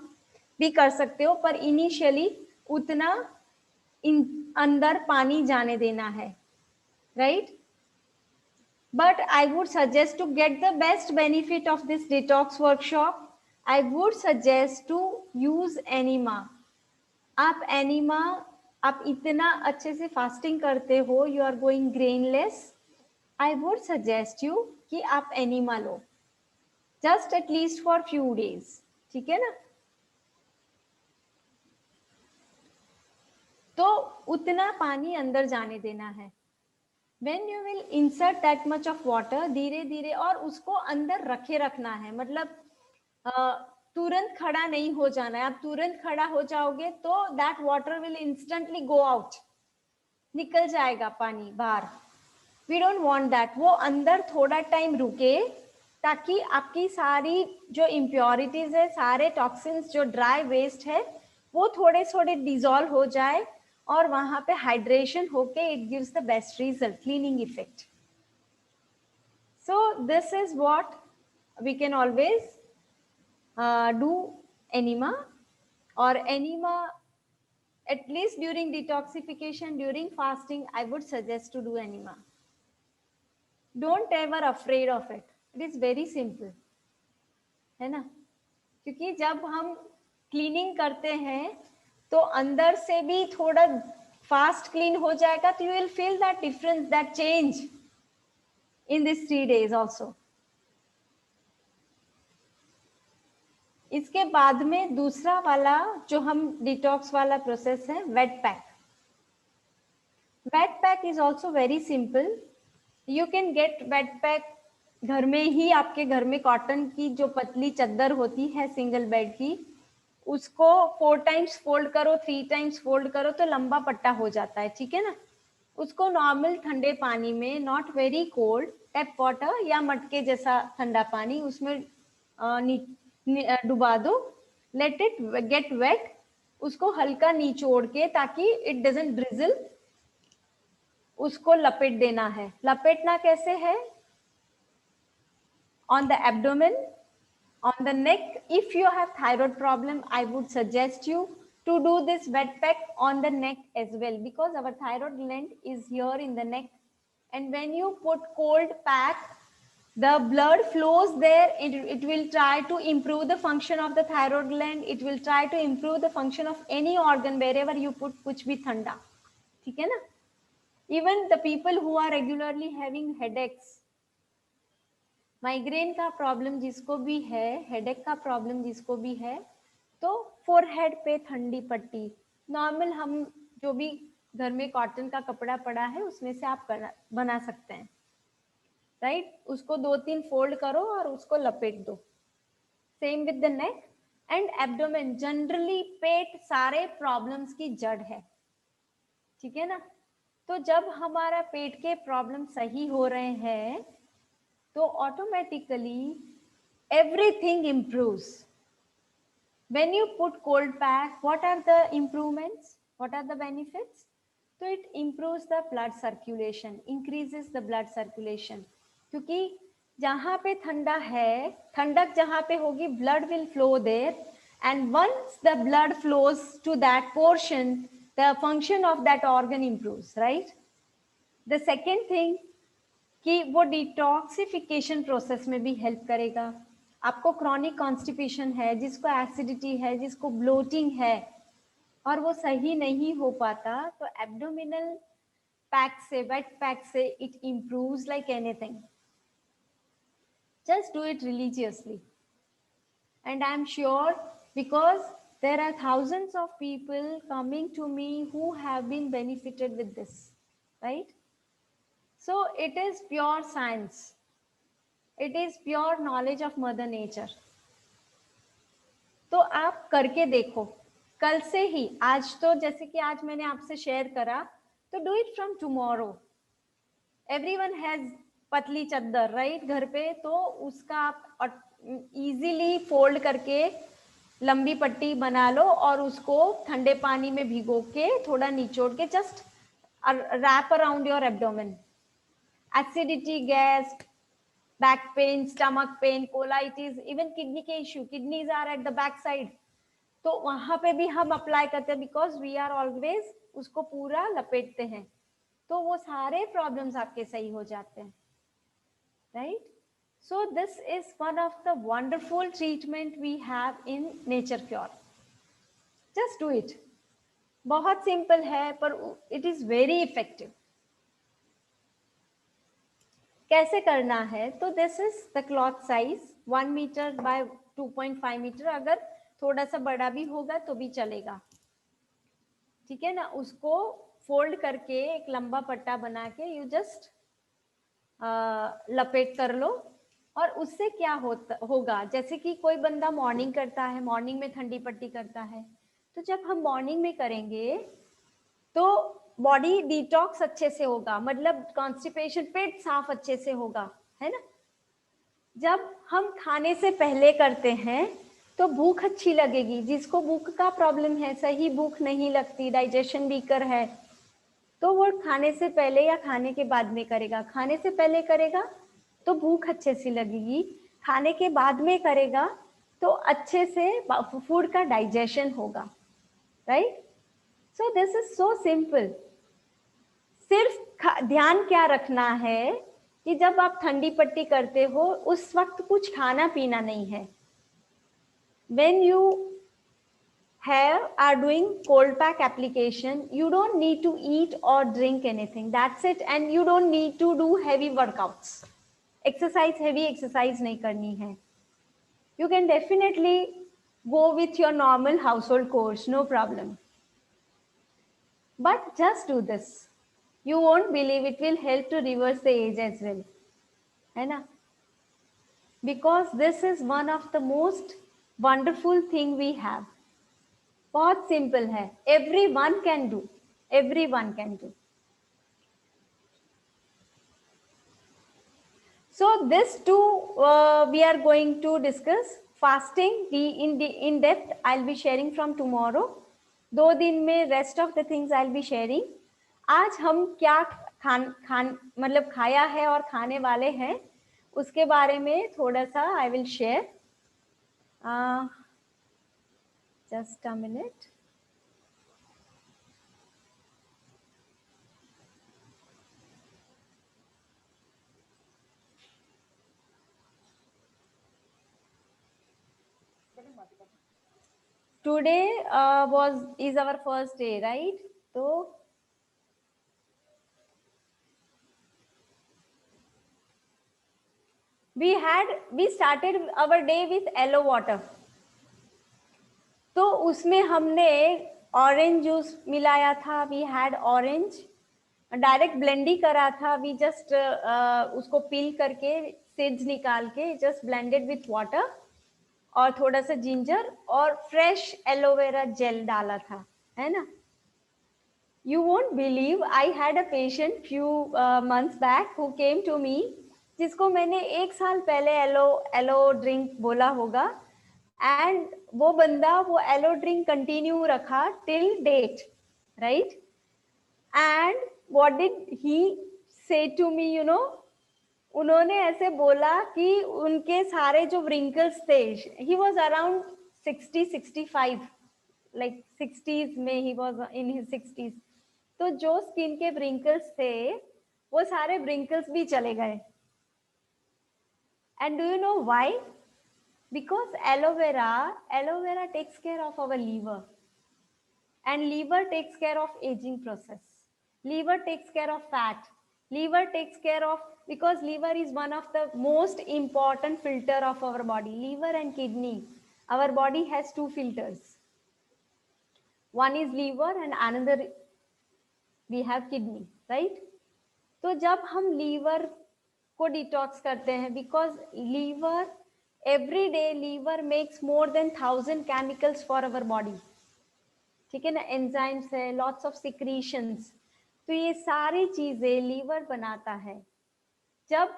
भी कर सकते हो, पर इनिशियली उतना अंदर पानी जाने देना है, right. But I would suggest to get the best benefit of this detox workshop, I would suggest to use enema. आप इतना अच्छे से फास्टिंग करते हो, you are going grainless, I would suggest you कि आप एनिमा लो, just at least for few days, ठीक है ना. तो उतना पानी अंदर जाने देना है. When you will insert that much of water, धीरे धीरे, और उसको अंदर रखे रखना है. मतलब तुरंत खड़ा नहीं हो जाना है. आप तुरंत खड़ा हो जाओगे तो that water will instantly go out, निकल जाएगा पानी बाहर. We don't want that. वो अंदर थोड़ा टाइम रुके ताकि आपकी सारी जो इम्प्योरिटीज है, सारे टॉक्सिन्स, जो ड्राई वेस्ट है, वो थोड़े थोड़े डिजोल्व हो जाए और वहां पे हाइड्रेशन होके it gives the best result, cleaning effect. So this is what we can always do enema, or enema at least during detoxification, during fasting, I would suggest to do enema. Don't ever afraid of it. It is very simple, है ना? क्योंकि जब हम cleaning करते हैं तो अंदर से भी थोड़ा फास्ट क्लीन हो जाएगा, तो you will feel that difference, that change in these 3 days also. इसके बाद में दूसरा वाला जो हम डिटॉक्स वाला प्रोसेस है, wet pack. Wet pack is also very simple. You can get wet pack घर में ही. आपके घर में कॉटन की जो पतली चादर होती है सिंगल बेड की, उसको 4 टाइम्स फोल्ड करो, 3 टाइम्स फोल्ड करो तो लंबा पट्टा हो जाता है, ठीक है ना? उसको नॉर्मल ठंडे पानी में, not very cold, tap water या मटके जैसा ठंडा पानी, उसमें डुबा दो. Let it get wet. उसको हल्का निचोड़ के, ताकि इट डजंट ड्रिजल, उसको लपेट देना है. लपेटना कैसे है? On the abdomen, on the neck. If you have thyroid problem, I would suggest you to do this wet pack on the neck as well, because our thyroid gland is here in the neck, and when you put cold pack, the blood flows there. It will try to improve the function of the thyroid gland. It will try to improve the function of any organ wherever you put कुछ भी ठंडा, ठीक है ना? Even the people who are regularly having headaches, migraine का problem जिसको भी है, हेडेक का प्रॉब्लम जिसको भी है, तो फोरहेड पे ठंडी पट्टी, नॉर्मल हम जो भी घर में कॉटन का कपड़ा पड़ा है उसमें से आप बना सकते हैं, राइट? उसको 2-3 फोल्ड करो और उसको लपेट दो. Same with the neck and abdomen. Generally पेट सारे प्रॉब्लम्स की जड़ है, ठीक है ना? तो जब हमारा पेट के प्रॉब्लम सही हो रहे हैं तो automatically everything improves. When you put cold pack, what are the improvements? What are the benefits? So it improves the blood circulation, increases the blood circulation. क्योंकि जहाँ पे ठंडा है, ठंडक जहाँ पे होगी, blood will flow there, and once the blood flows to that portion, the function of that organ improves, right? The second thing कि वो डिटॉक्सिफिकेशन प्रोसेस में भी हेल्प करेगा. आपको क्रॉनिक कॉन्स्टिपेशन है, जिसको एसिडिटी है, जिसको ब्लोटिंग है, और वो सही नहीं हो पाता, तो एब्डोमिनल पैक से, वेट पैक से it improves like anything. Just do it religiously, and I am sure, because there are thousands of people coming to me who have been benefited with this, right? So it is pure science. It is pure knowledge of Mother Nature. तो आप करके देखो कल से ही. आज तो जैसे कि आज मैंने आपसे शेयर करा, तो do it from tomorrow. Everyone has पतली चादर, राइट, घर पे, तो उसका आप इजीली फोल्ड करके लंबी पट्टी बना लो और उसको ठंडे पानी में भिगो के थोड़ा निचोड़ के just wrap around your abdomen. Acidity, gas, back pain, stomach pain, colitis, even kidney के issue, kidneys are at the back side, तो वहां पे भी हम अप्लाई करते हैं, बिकॉज वी आर ऑलवेज उसको पूरा लपेटते हैं, तो वो सारे प्रॉब्लम्स आपके सही हो जाते हैं, right? So this is one of the wonderful treatment we have in Nature Cure. Just do it. बहुत simple है, पर it is very effective. कैसे करना है? तो this is the cloth size 1 meter by 2.5 meter. अगर थोड़ा सा बड़ा भी होगा तो भी चलेगा, ठीक है ना? उसको फोल्ड करके एक लंबा पट्टा बना के you just लपेट कर लो. और उससे क्या होगा, जैसे कि कोई बंदा मॉर्निंग करता है, मॉर्निंग में ठंडी पट्टी करता है, तो जब हम मॉर्निंग में करेंगे तो बॉडी डिटॉक्स अच्छे से होगा, मतलब कॉन्स्टिपेशन, पेट साफ अच्छे से होगा, है ना? जब हम खाने से पहले करते हैं तो भूख अच्छी लगेगी। जिसको भूख का प्रॉब्लम है, सही भूख नहीं लगती, डाइजेशन वीकर है, तो वो खाने से पहले या खाने के बाद में करेगा। खाने से पहले करेगा तो भूख अच्छे से लगेगी, खाने के बाद में करेगा तो अच्छे से फूड का डाइजेशन होगा, right. So this is so simple. सिर्फ ध्यान क्या रखना है कि जब आप ठंडी पट्टी करते हो उस वक्त कुछ खाना पीना नहीं है। When you are doing cold pack application, you don't need to eat or drink anything, that's it. And you don't need to do heavy workouts, heavy exercise नहीं करनी है। You can definitely go with your normal household chores, no problem, but just do this. You won't believe it will help to reverse the age as well, है ना? Because this is one of the most wonderful thing we have. बहुत simple है, everyone can do, everyone can do. So this too we are going to discuss fasting in depth. I'll be sharing from tomorrow. 2 दिन में rest of the things I'll be sharing. आज हम क्या मतलब खाया है और खाने वाले हैं उसके बारे में थोड़ा सा I will share. Just a minute. Today is our first day, right? So we started our day with yellow water. तो उसमें हमने ऑरेंज जूस मिलाया था, we had orange, direct blend ही करा था, वी जस्ट उसको पील करके सीड्स निकाल के जस्ट ब्लेंडेड विथ वाटर और थोड़ा सा जिंजर और फ्रेश एलोवेरा जेल डाला था, है ना। You won't believe, I had a patient few months back who came to me, जिसको मैंने 1 साल पहले एलो ड्रिंक बोला होगा, एंड वो बंदा वो एलो ड्रिंक कंटिन्यू रखा till date, right. And what did he say to me, you know, उन्होंने ऐसे बोला कि उनके सारे जो wrinkles थे, he was around 60-65, like 60s में, he was in his 60s, तो जो स्किन के wrinkles थे वो सारे wrinkles भी चले गए। And do you know why? Because aloe vera takes care of our liver, and liver takes care of aging process. Liver takes care of fat. Liver takes care of, because liver is one of the most important filter of our body. Liver and kidney. Our body has 2 filters. One is liver and another we have kidney, right? तो जब हम liver को detox करते हैं, because liver every day liver makes more than 1000 chemicals for our body, ठीक है ना, enzymes है, लॉट्स ऑफ सिक्रीशंस, तो ये सारी चीजें लीवर बनाता है। जब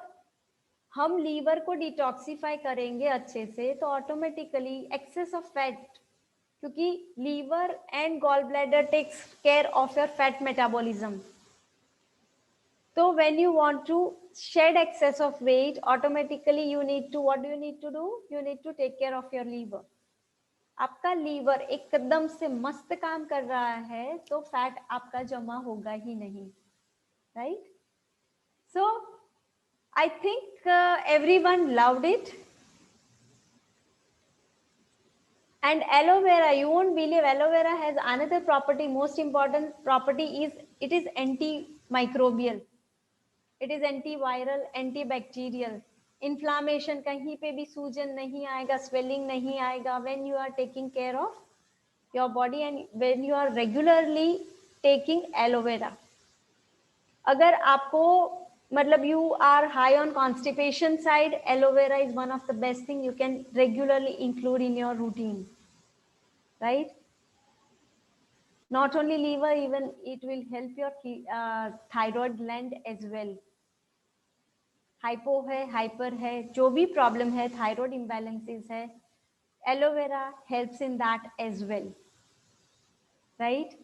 हम लीवर को डिटॉक्सिफाई करेंगे अच्छे से तो ऑटोमेटिकली एक्सेस ऑफ फैट, क्योंकि liver and gall bladder takes care of your fat metabolism, तो when you want to shed excess of weight, automatically you need to, what do you need to do? You need to take care of your liver. आपका liver एकदम से मस्त काम कर रहा है तो फैट आपका जमा होगा ही नहीं, right. So I think everyone loved it. And aloe vera, you won't believe, aloe vera has another property, most important property is it is antimicrobial. It is antiviral, antibacterial. Inflammation, कहीं पे भी सूजन नहीं आएगा, swelling नहीं आएगा, when you are taking care of your body and when you are regularly taking aloe vera. अगर आपको मतलब you are high on constipation side, aloe vera is one of the best thing you can regularly include in your routine, right? Not only liver, even it will help your thyroid gland as well. Hypo है, hyper है, जो भी problem है, thyroid imbalances है, aloe vera helps in that as well, right?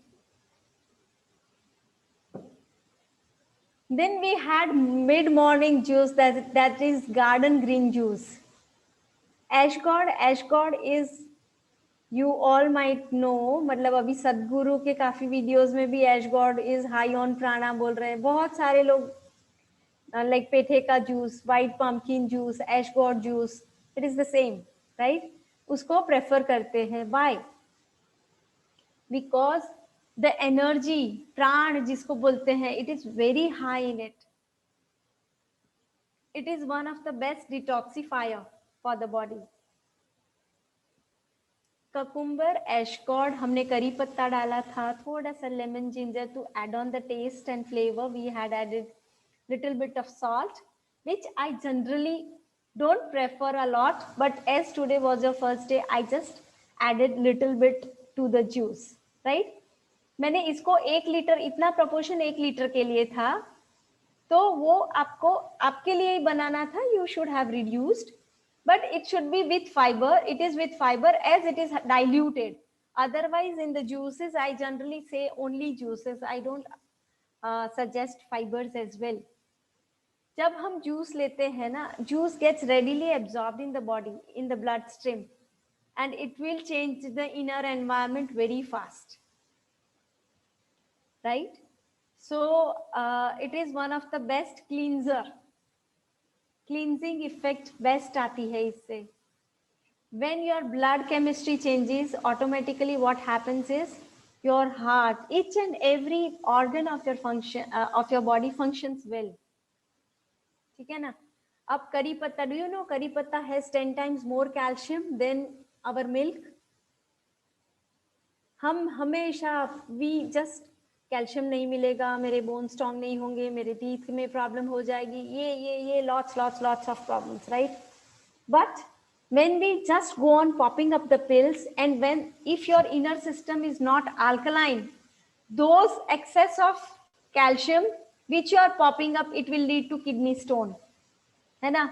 Then we had mid-morning juice, that is garden green juice. Ash God is, you all might know, मतलब अभी सदगुरु के काफी वीडियोस में भी Ash God is high on prana बोल रहे हैं, बहुत सारे लोग like पेठे का juice, white pumpkin juice, Ash God juice, it is the same, right? उसको प्रेफर करते हैं. Why? Because the energy, प्राण जिसको बोलते हैं, it is very high in it. It is one of the best detoxifier for the body. Cucumber, ash god, हमने करी पत्ता डाला था, थोड़ा सा lemon ginger to add on the taste and flavor. We had added little bit of salt, which I generally don't prefer a lot, but as today was your first day, I just added little bit to the juice, right? मैंने इसको 1 litre, इतना proportion 1 litre के लिए था, तो वो आपको आपके लिए ही बनाना था. You should have reduced, but it should be with fiber. It is with fiber as it is diluted. Otherwise, in the juices, I generally say only juices. I don't suggest fibers as well. जब हम juice लेते हैं ना, juice gets readily absorbed in the body, in the bloodstream, and it will change the inner environment very fast, right? So it is one of the best cleanser. Cleansing effect best आती है इससे. When your blood chemistry changes, automatically what happens is your heart, each and every organ of your function of your body functions well. ठीक है ना? अब करी पत्ता, do you know करी पत्ता has 10 times more calcium than our milk? हम हमेशा we just कैल्शियम नहीं मिलेगा, मेरे बोन स्ट्रॉन्ग नहीं होंगे, मेरे टीथ में प्रॉब्लम हो जाएगी, ये lots of problems, right? But when we just go on popping up the pills, and when if your inner system is not alkaline, those excess of calcium which you are popping up, it will lead to kidney stone, है ना?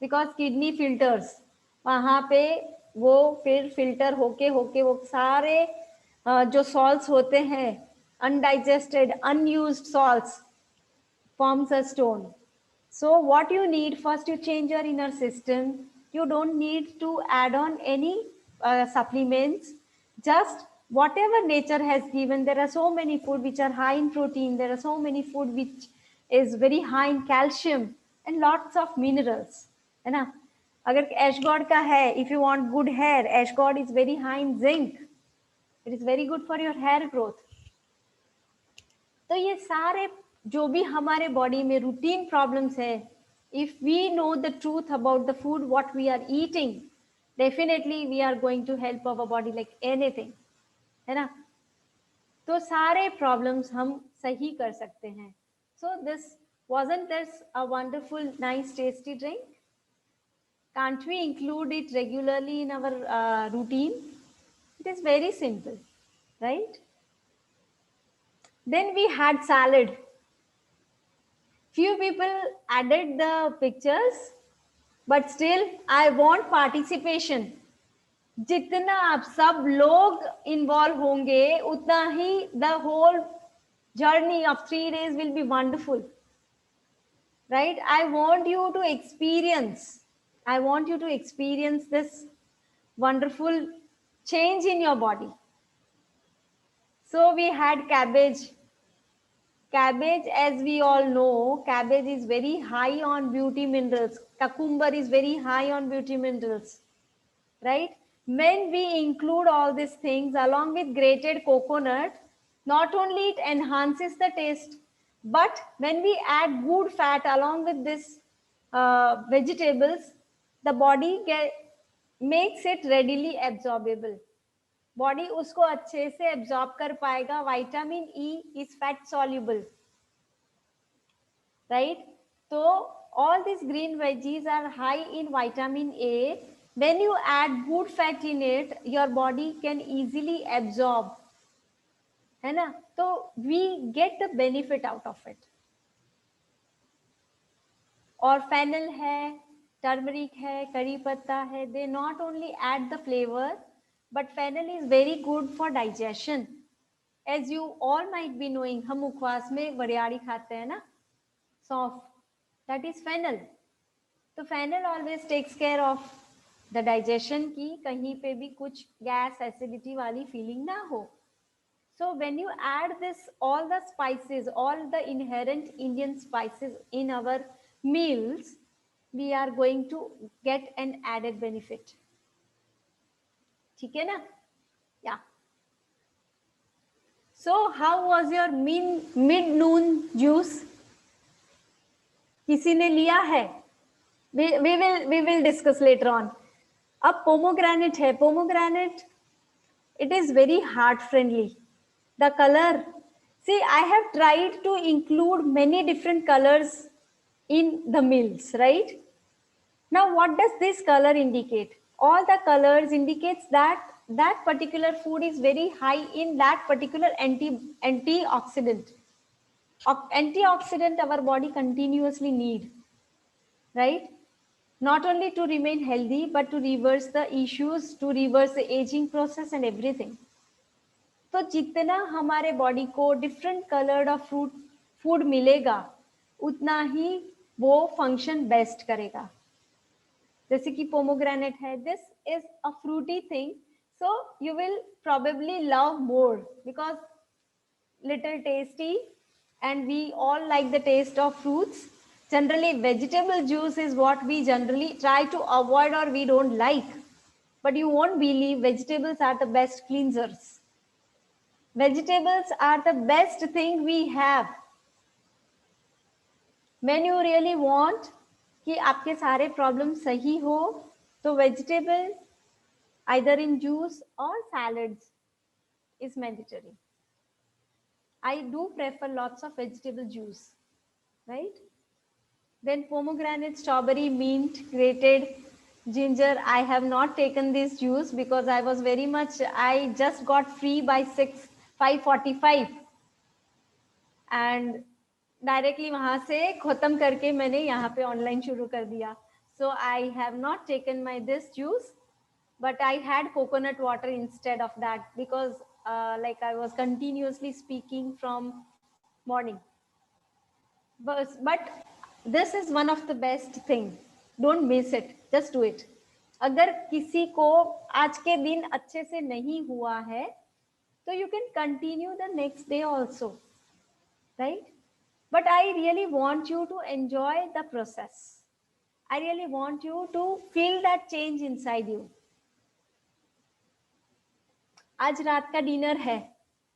Because kidney filters, वहाँ पे वो फिर filter होके वो सारे जो सॉल्ट्स होते हैं, undigested, unused salts, forms a stone. So what you need, first you change your inner system. You don't need to add on any supplements. Just whatever nature has given. There are so many food which are high in protein. There are so many food which is very high in calcium and lots of minerals. है ना? अगर ash god का है, if you want good hair, ash god is very high in zinc. It is very good for your hair growth. तो ये सारे जो भी हमारे बॉडी में रूटीन प्रॉब्लम्स है, if we know the truth about the food what we are eating, definitely we are going to help our body like anything, है ना? तो सारे प्रॉब्लम्स हम सही कर सकते हैं. So this wasn't this a wonderful, nice, tasty drink? Can't we include it regularly in our routine? It is very simple, right? Then we had salad. Few people added the pictures, but still I want participation. जितना आप सब लोग involve होंगे, उतना ही the whole journey of 3 days will be wonderful, right? I want you to experience this wonderful change in your body. So we had cabbage. Cabbage, as we all know, cabbage is very high on beauty minerals. Cucumber is very high on beauty minerals, right? When we include all these things along with grated coconut, not only it enhances the taste, but when we add good fat along with this vegetables, the body makes it readily absorbable. Body उसको अच्छे से absorb कर पाएगा. Vitamin E is fat soluble, right? तो all these green veggies are high in vitamin A. When you add good fat in it, your body can easily absorb, है ना? तो we get the benefit out of it. और fennel है, turmeric है, करी पत्ता है, they not only add the flavor, but fennel is very good for digestion. As you all might be knowing, हम उपवास में वरियाड़ी खाते हैं ना, सौंफ, that is fennel. तो fennel always takes care of the digestion की कहीं पे भी कुछ गैस एसिडिटी वाली फीलिंग ना हो. So when you add this, all the spices, all the inherent Indian spices in our meals, we are going to get an added benefit. ठीक है ना? Yeah. So how was your mid-noon juice? किसी ने लिया है? We will discuss later on. अब pomegranate है. Pomegranate, it is very heart friendly. The color, see, I have tried to include many different colors in the meals, right? Now what does this color indicate? All the colors indicates that that particular food is very high in that particular antioxidant. Antioxidant our body continuously need, right? Not only to remain healthy, but to reverse the issues, to reverse the aging process and everything. तो जितना हमारे body को different coloured of food मिलेगा उतना ही वो function best करेगा. जैसे कि पोमोग्रेनेट है, this is a fruity thing, so you will probably love more because little tasty and we all like the taste of fruits. Generally vegetable juice is what we generally try to avoid or we don't like, but you won't believe vegetables are the best cleansers. Vegetables are the best thing we have. When you really want कि आपके सारे problem सही हो तो vegetable either in juice or salads is mandatory. I do prefer lots of vegetable juice, right? Then pomegranate, strawberry, mint, grated ginger. I have not taken this juice because I was very much, I just got free by 5:45 and directly वहां से खत्म करके मैंने यहाँ पे online शुरू कर दिया. So I have not taken my this juice, but I had coconut water instead of that because like I was continuously speaking from morning. But this is one of the best thing. Don't miss it. Just do it. अगर किसी को आज के दिन अच्छे से नहीं हुआ है तो you can continue the next day also, right? But I really want you to enjoy the process. I really want you to feel that change inside you. आज रात का डिनर है.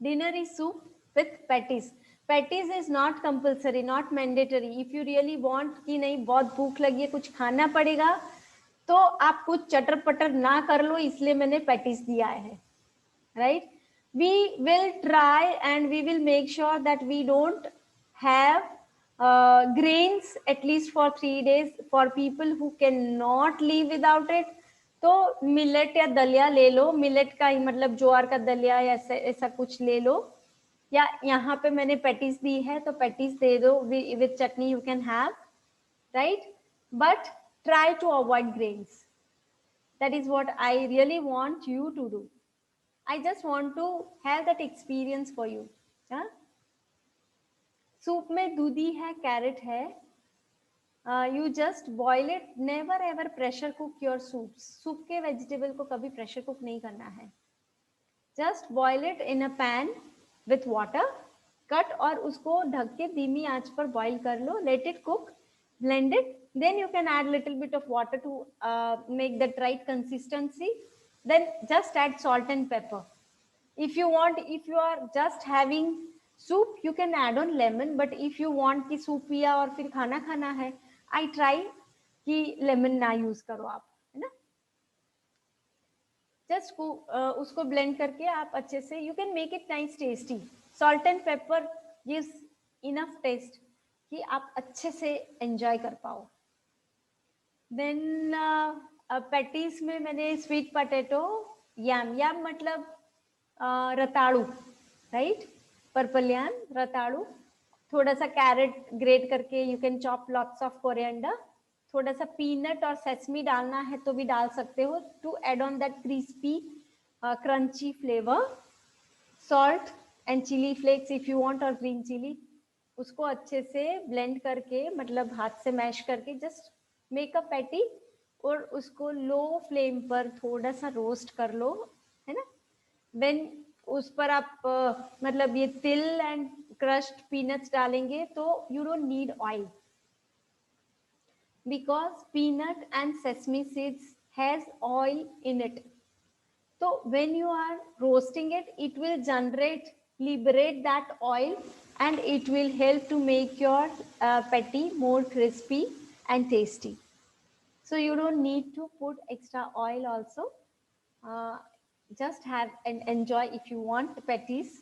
Dinner is soup with patties. Patties is not compulsory, not mandatory. If you really want कि नहीं बहुत भूख लगी है कुछ खाना पड़ेगा तो आप कुछ चटर पटर ना कर लो, इसलिए मैंने पैटीज दिया है, right? We will try and we will make sure that we don't have grains at least for 3 days. For people who cannot live without it, तो मिलेट या दलिया ले लो. मिलेट का ही मतलब ज्वार का दलिया या ऐसा कुछ ले लो. या यहाँ पे मैंने पैटीज दी है तो पैटीज दे दो with chutney you can have, right? But try to avoid grains. That is what I really want you to do. I just want to have that experience for you. Soup में दूधी है, carat है. You just boil it. Never ever pressure cook your soups. Soup के vegetable को कभी pressure cook नहीं करना है. Just boil it in a pan with water. Cut और उसको ढक के धीमी आंच पर boil कर लो. Let it cook. Blend it. Then you can add little bit of water to make that right consistency. Then just add salt and pepper. If you want, if you are just having soup, you can add on lemon. But if you want कि soup पिया और फिर खाना खाना है, I try कि lemon ना use करो आप, है ना? Just उसको blend करके आप अच्छे से you can make it nice tasty. Salt and pepper gives enough taste कि आप अच्छे से enjoy कर पाओ. Then पैटीज में मैंने स्वीट पोटैटो, याम मतलब रताड़ू, राइट? पर्पल याम, रताड़ू थोड़ा सा कैरेट ग्रेट करके, you can chop lots of coriander, थोड़ा सा पीनट और सेसमी डालना है तो भी डाल सकते हो, to add on that crispy crunchy flavour, salt and chilli flakes if you want, और ग्रीन चिली, उसको अच्छे से ब्लेंड करके, मतलब हाथ से मैश करके जस्ट मेक अ पैटी, और उसको लो फ्लेम पर थोड़ा सा रोस्ट कर लो, है ना। व्हेन उस पर आप मतलब ये तिल एंड क्रश्ड पीनट्स डालेंगे तो you don't need oil, because peanut and sesame seeds has oil in it. So when you are roasting it, it will liberate that oil, and it will help to make your patty more crispy and tasty. So you don't need to put extra oil also. Uh, just have and enjoy. If you want the patties,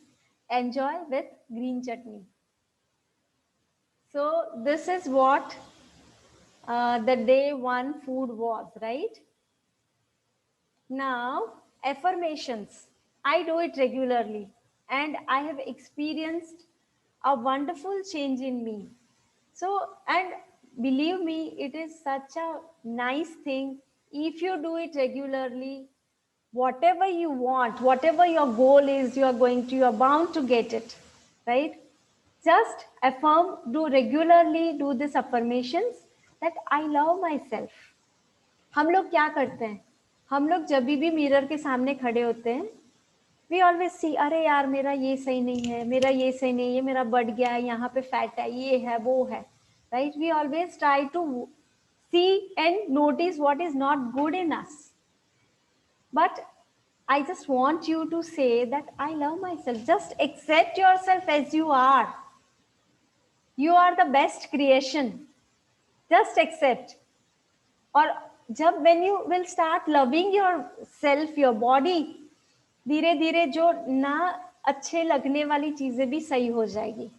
enjoy with green chutney. So this is what the day one food was, right? Now, affirmations. I do it regularly and I have experienced a wonderful change in me. So, and believe me, it is such a nice thing. If you do it regularly, whatever you want, whatever your goal is, you are bound to get it, right? Just affirm, do regularly do this affirmations that I love myself. हम लोग क्या करते हैं, हम लोग जब भी mirror के सामने खड़े होते हैं, वी ऑलवेज सी, अरे यार मेरा ये सही नहीं है, मेरा ये सही नहीं है, मेरा बढ़ गया है, यहाँ पे फैट है, ये है, वो है, right. We always try to see and notice what is not good in us, but I just want you to say that I love myself. Just accept yourself as you are. You are the best creation. Just accept. और जब when you will start loving yourself, your body, धीरे धीरे जो ना अच्छे लगने वाली चीजें भी सही हो जाएगी,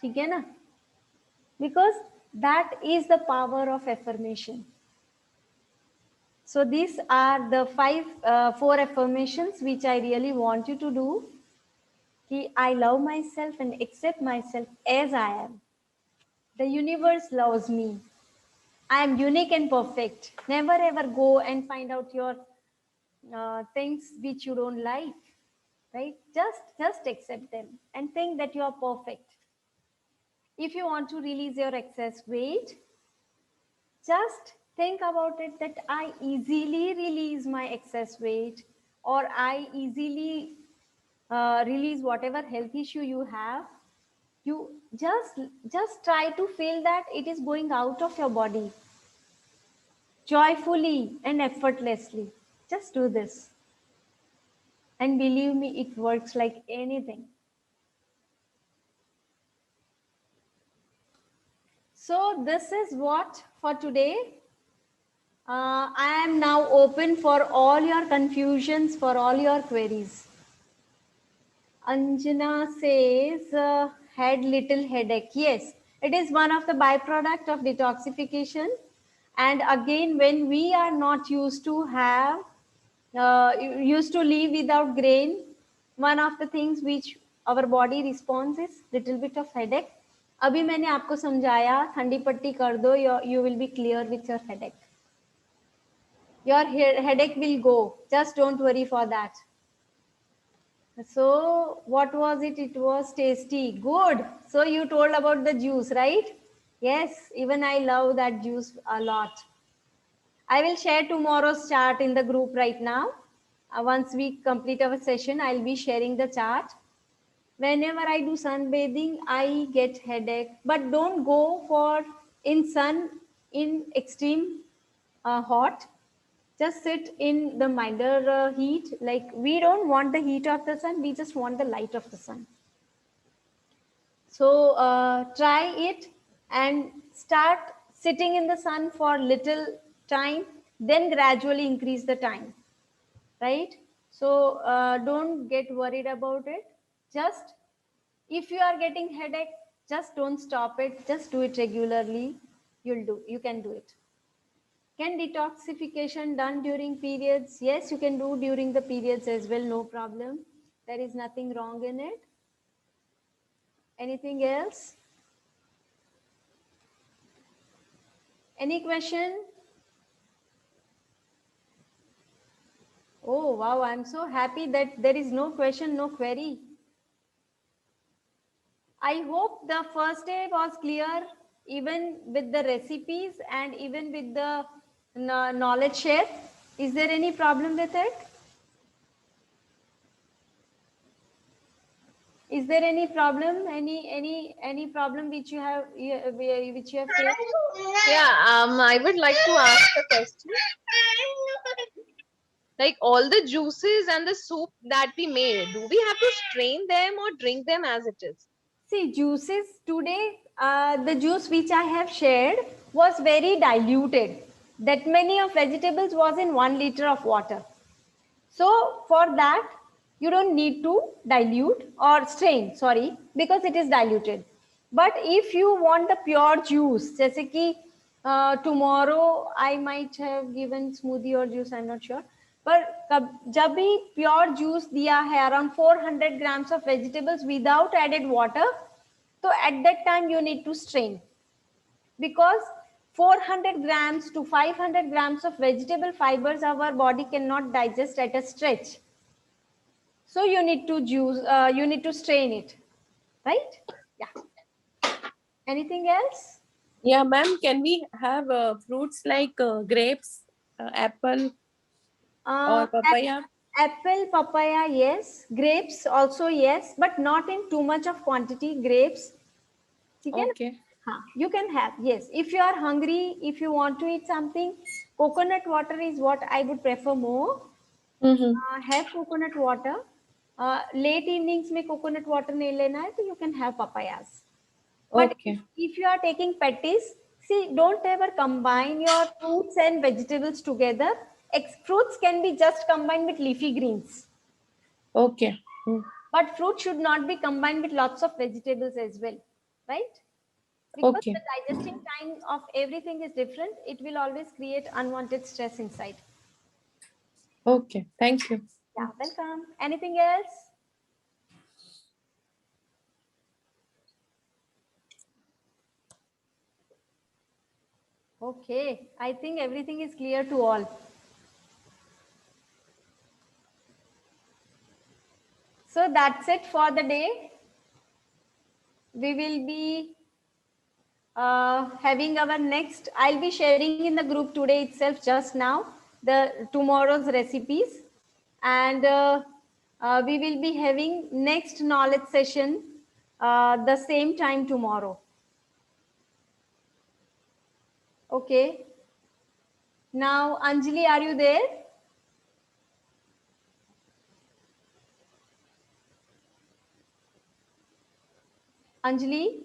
ठीक है ना, because that is the power of affirmation. So these are the 4 affirmations which I really want you to do. कि I love myself and accept myself as I am. The universe loves me. I am unique and perfect. Never ever go and find out your things which you don't like, right? Just accept them and think that you are perfect. If you want to release your excess weight, just think about it that I easily release my excess weight, or I easily release whatever health issue you have. You just try to feel that it is going out of your body joyfully and effortlessly. Just do this. And believe me, it works like anything. So this is what for today. I am now open for all your confusions, for all your queries. Anjana says, had little headache. Yes, it is one of the byproduct of detoxification. And again, when we are not used to have, used to live without grain, one of the things which our body responds is little bit of headache. अभी मैंने आपको समझाया, ठंडी पट्टी कर दो, you will be clear with your headache. Your headache will go. Just don't worry for that. So what was it? It was tasty. Good. So you told about the juice, right? Yes, even I love that juice a lot. I will share tomorrow's chart in the group right now. Once we complete our session, I'll be sharing the chart. Whenever I do sunbathing, I get headache, but don't go for in sun in extreme hot. Just sit in the milder heat. Like, we don't want the heat of the sun, we just want the light of the sun. So try it and start sitting in the sun for little time, then gradually increase the time, right? So don't get worried about it. Just if you are getting headache, just don't stop it. Just do it regularly. You can do it. Can detoxification done during periods? Yes, you can do during the periods as well, no problem. There is nothing wrong in it. Anything else? Any question? Oh, wow. I'm so happy that there is no question, no query. I hope the first day was clear, even with the recipes and even with the knowledge share. Is there any problem with it? Is there any problem? Any problem which you have which you have faced? Yeah, I would like to ask a question. Like all the juices and the soup that we made, do we have to strain them or drink them as it is? See, juices today, the juice which I have shared was very diluted. That many of vegetables was in 1 liter of water. So for that, you don't need to dilute or strain, sorry, because it is diluted. But if you want the pure juice, जैसे कि tomorrow I might have given smoothie or juice, I'm not sure. But जब भी pure juice दिया है around 400 grams of vegetables without added water, so at that time you need to strain, because 400 grams to 500 grams of vegetable fibers our body cannot digest at a stretch. So you need to you need to strain it, right? Yeah. Anything else? Yeah, ma'am, can we have fruits like grapes, apple or papaya? Apple, papaya, yes. Grapes also, yes, but not in too much of quantity. Grapes, ठीक है ना? Okay. हाँ, you can have, yes. If you are hungry, if you want to eat something, coconut water is what I would prefer more. Have coconut water. Late evenings में coconut water नहीं लेना है, तो you can have papayas. But Okay. if you are taking patties, see, don't ever combine your fruits and vegetables together. Fruits can be just combined with leafy greens. Okay. But fruit should not be combined with lots of vegetables as well, right? Because Okay. the digesting time of everything is different. It will always create unwanted stress inside. Okay. Thank you. Yeah, welcome. Anything else? Okay, I think everything is clear to all. So that's it for the day. We will be having our next, I'll be sharing in the group today itself just now, the tomorrow's recipes. And we will be having next knowledge session the same time tomorrow. Okay. Now, Anjali, are you there? Anjali?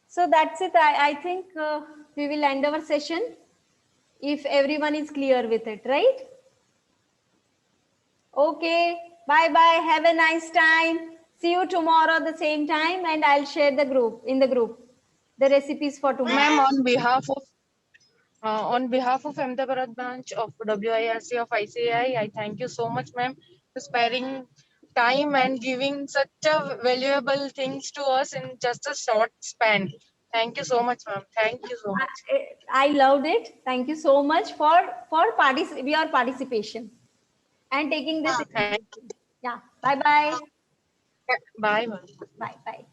So that's it. I think we will end our session if everyone is clear with it, right? Okay. Bye-bye. Have a nice time. See you tomorrow the same time, and I'll share the group the recipes for tomorrow. Ma'am, on behalf of Ahmedabad branch of WIRC of ICAI, I thank you so much, ma'am, for sparing time and giving such a valuable things to us in just a short span. Thank you so much, ma'am. Thank you so much. I loved it. Thank you so much for your participation and taking this. Thank you. Yeah. Bye-bye. Bye, ma'am. Bye-bye.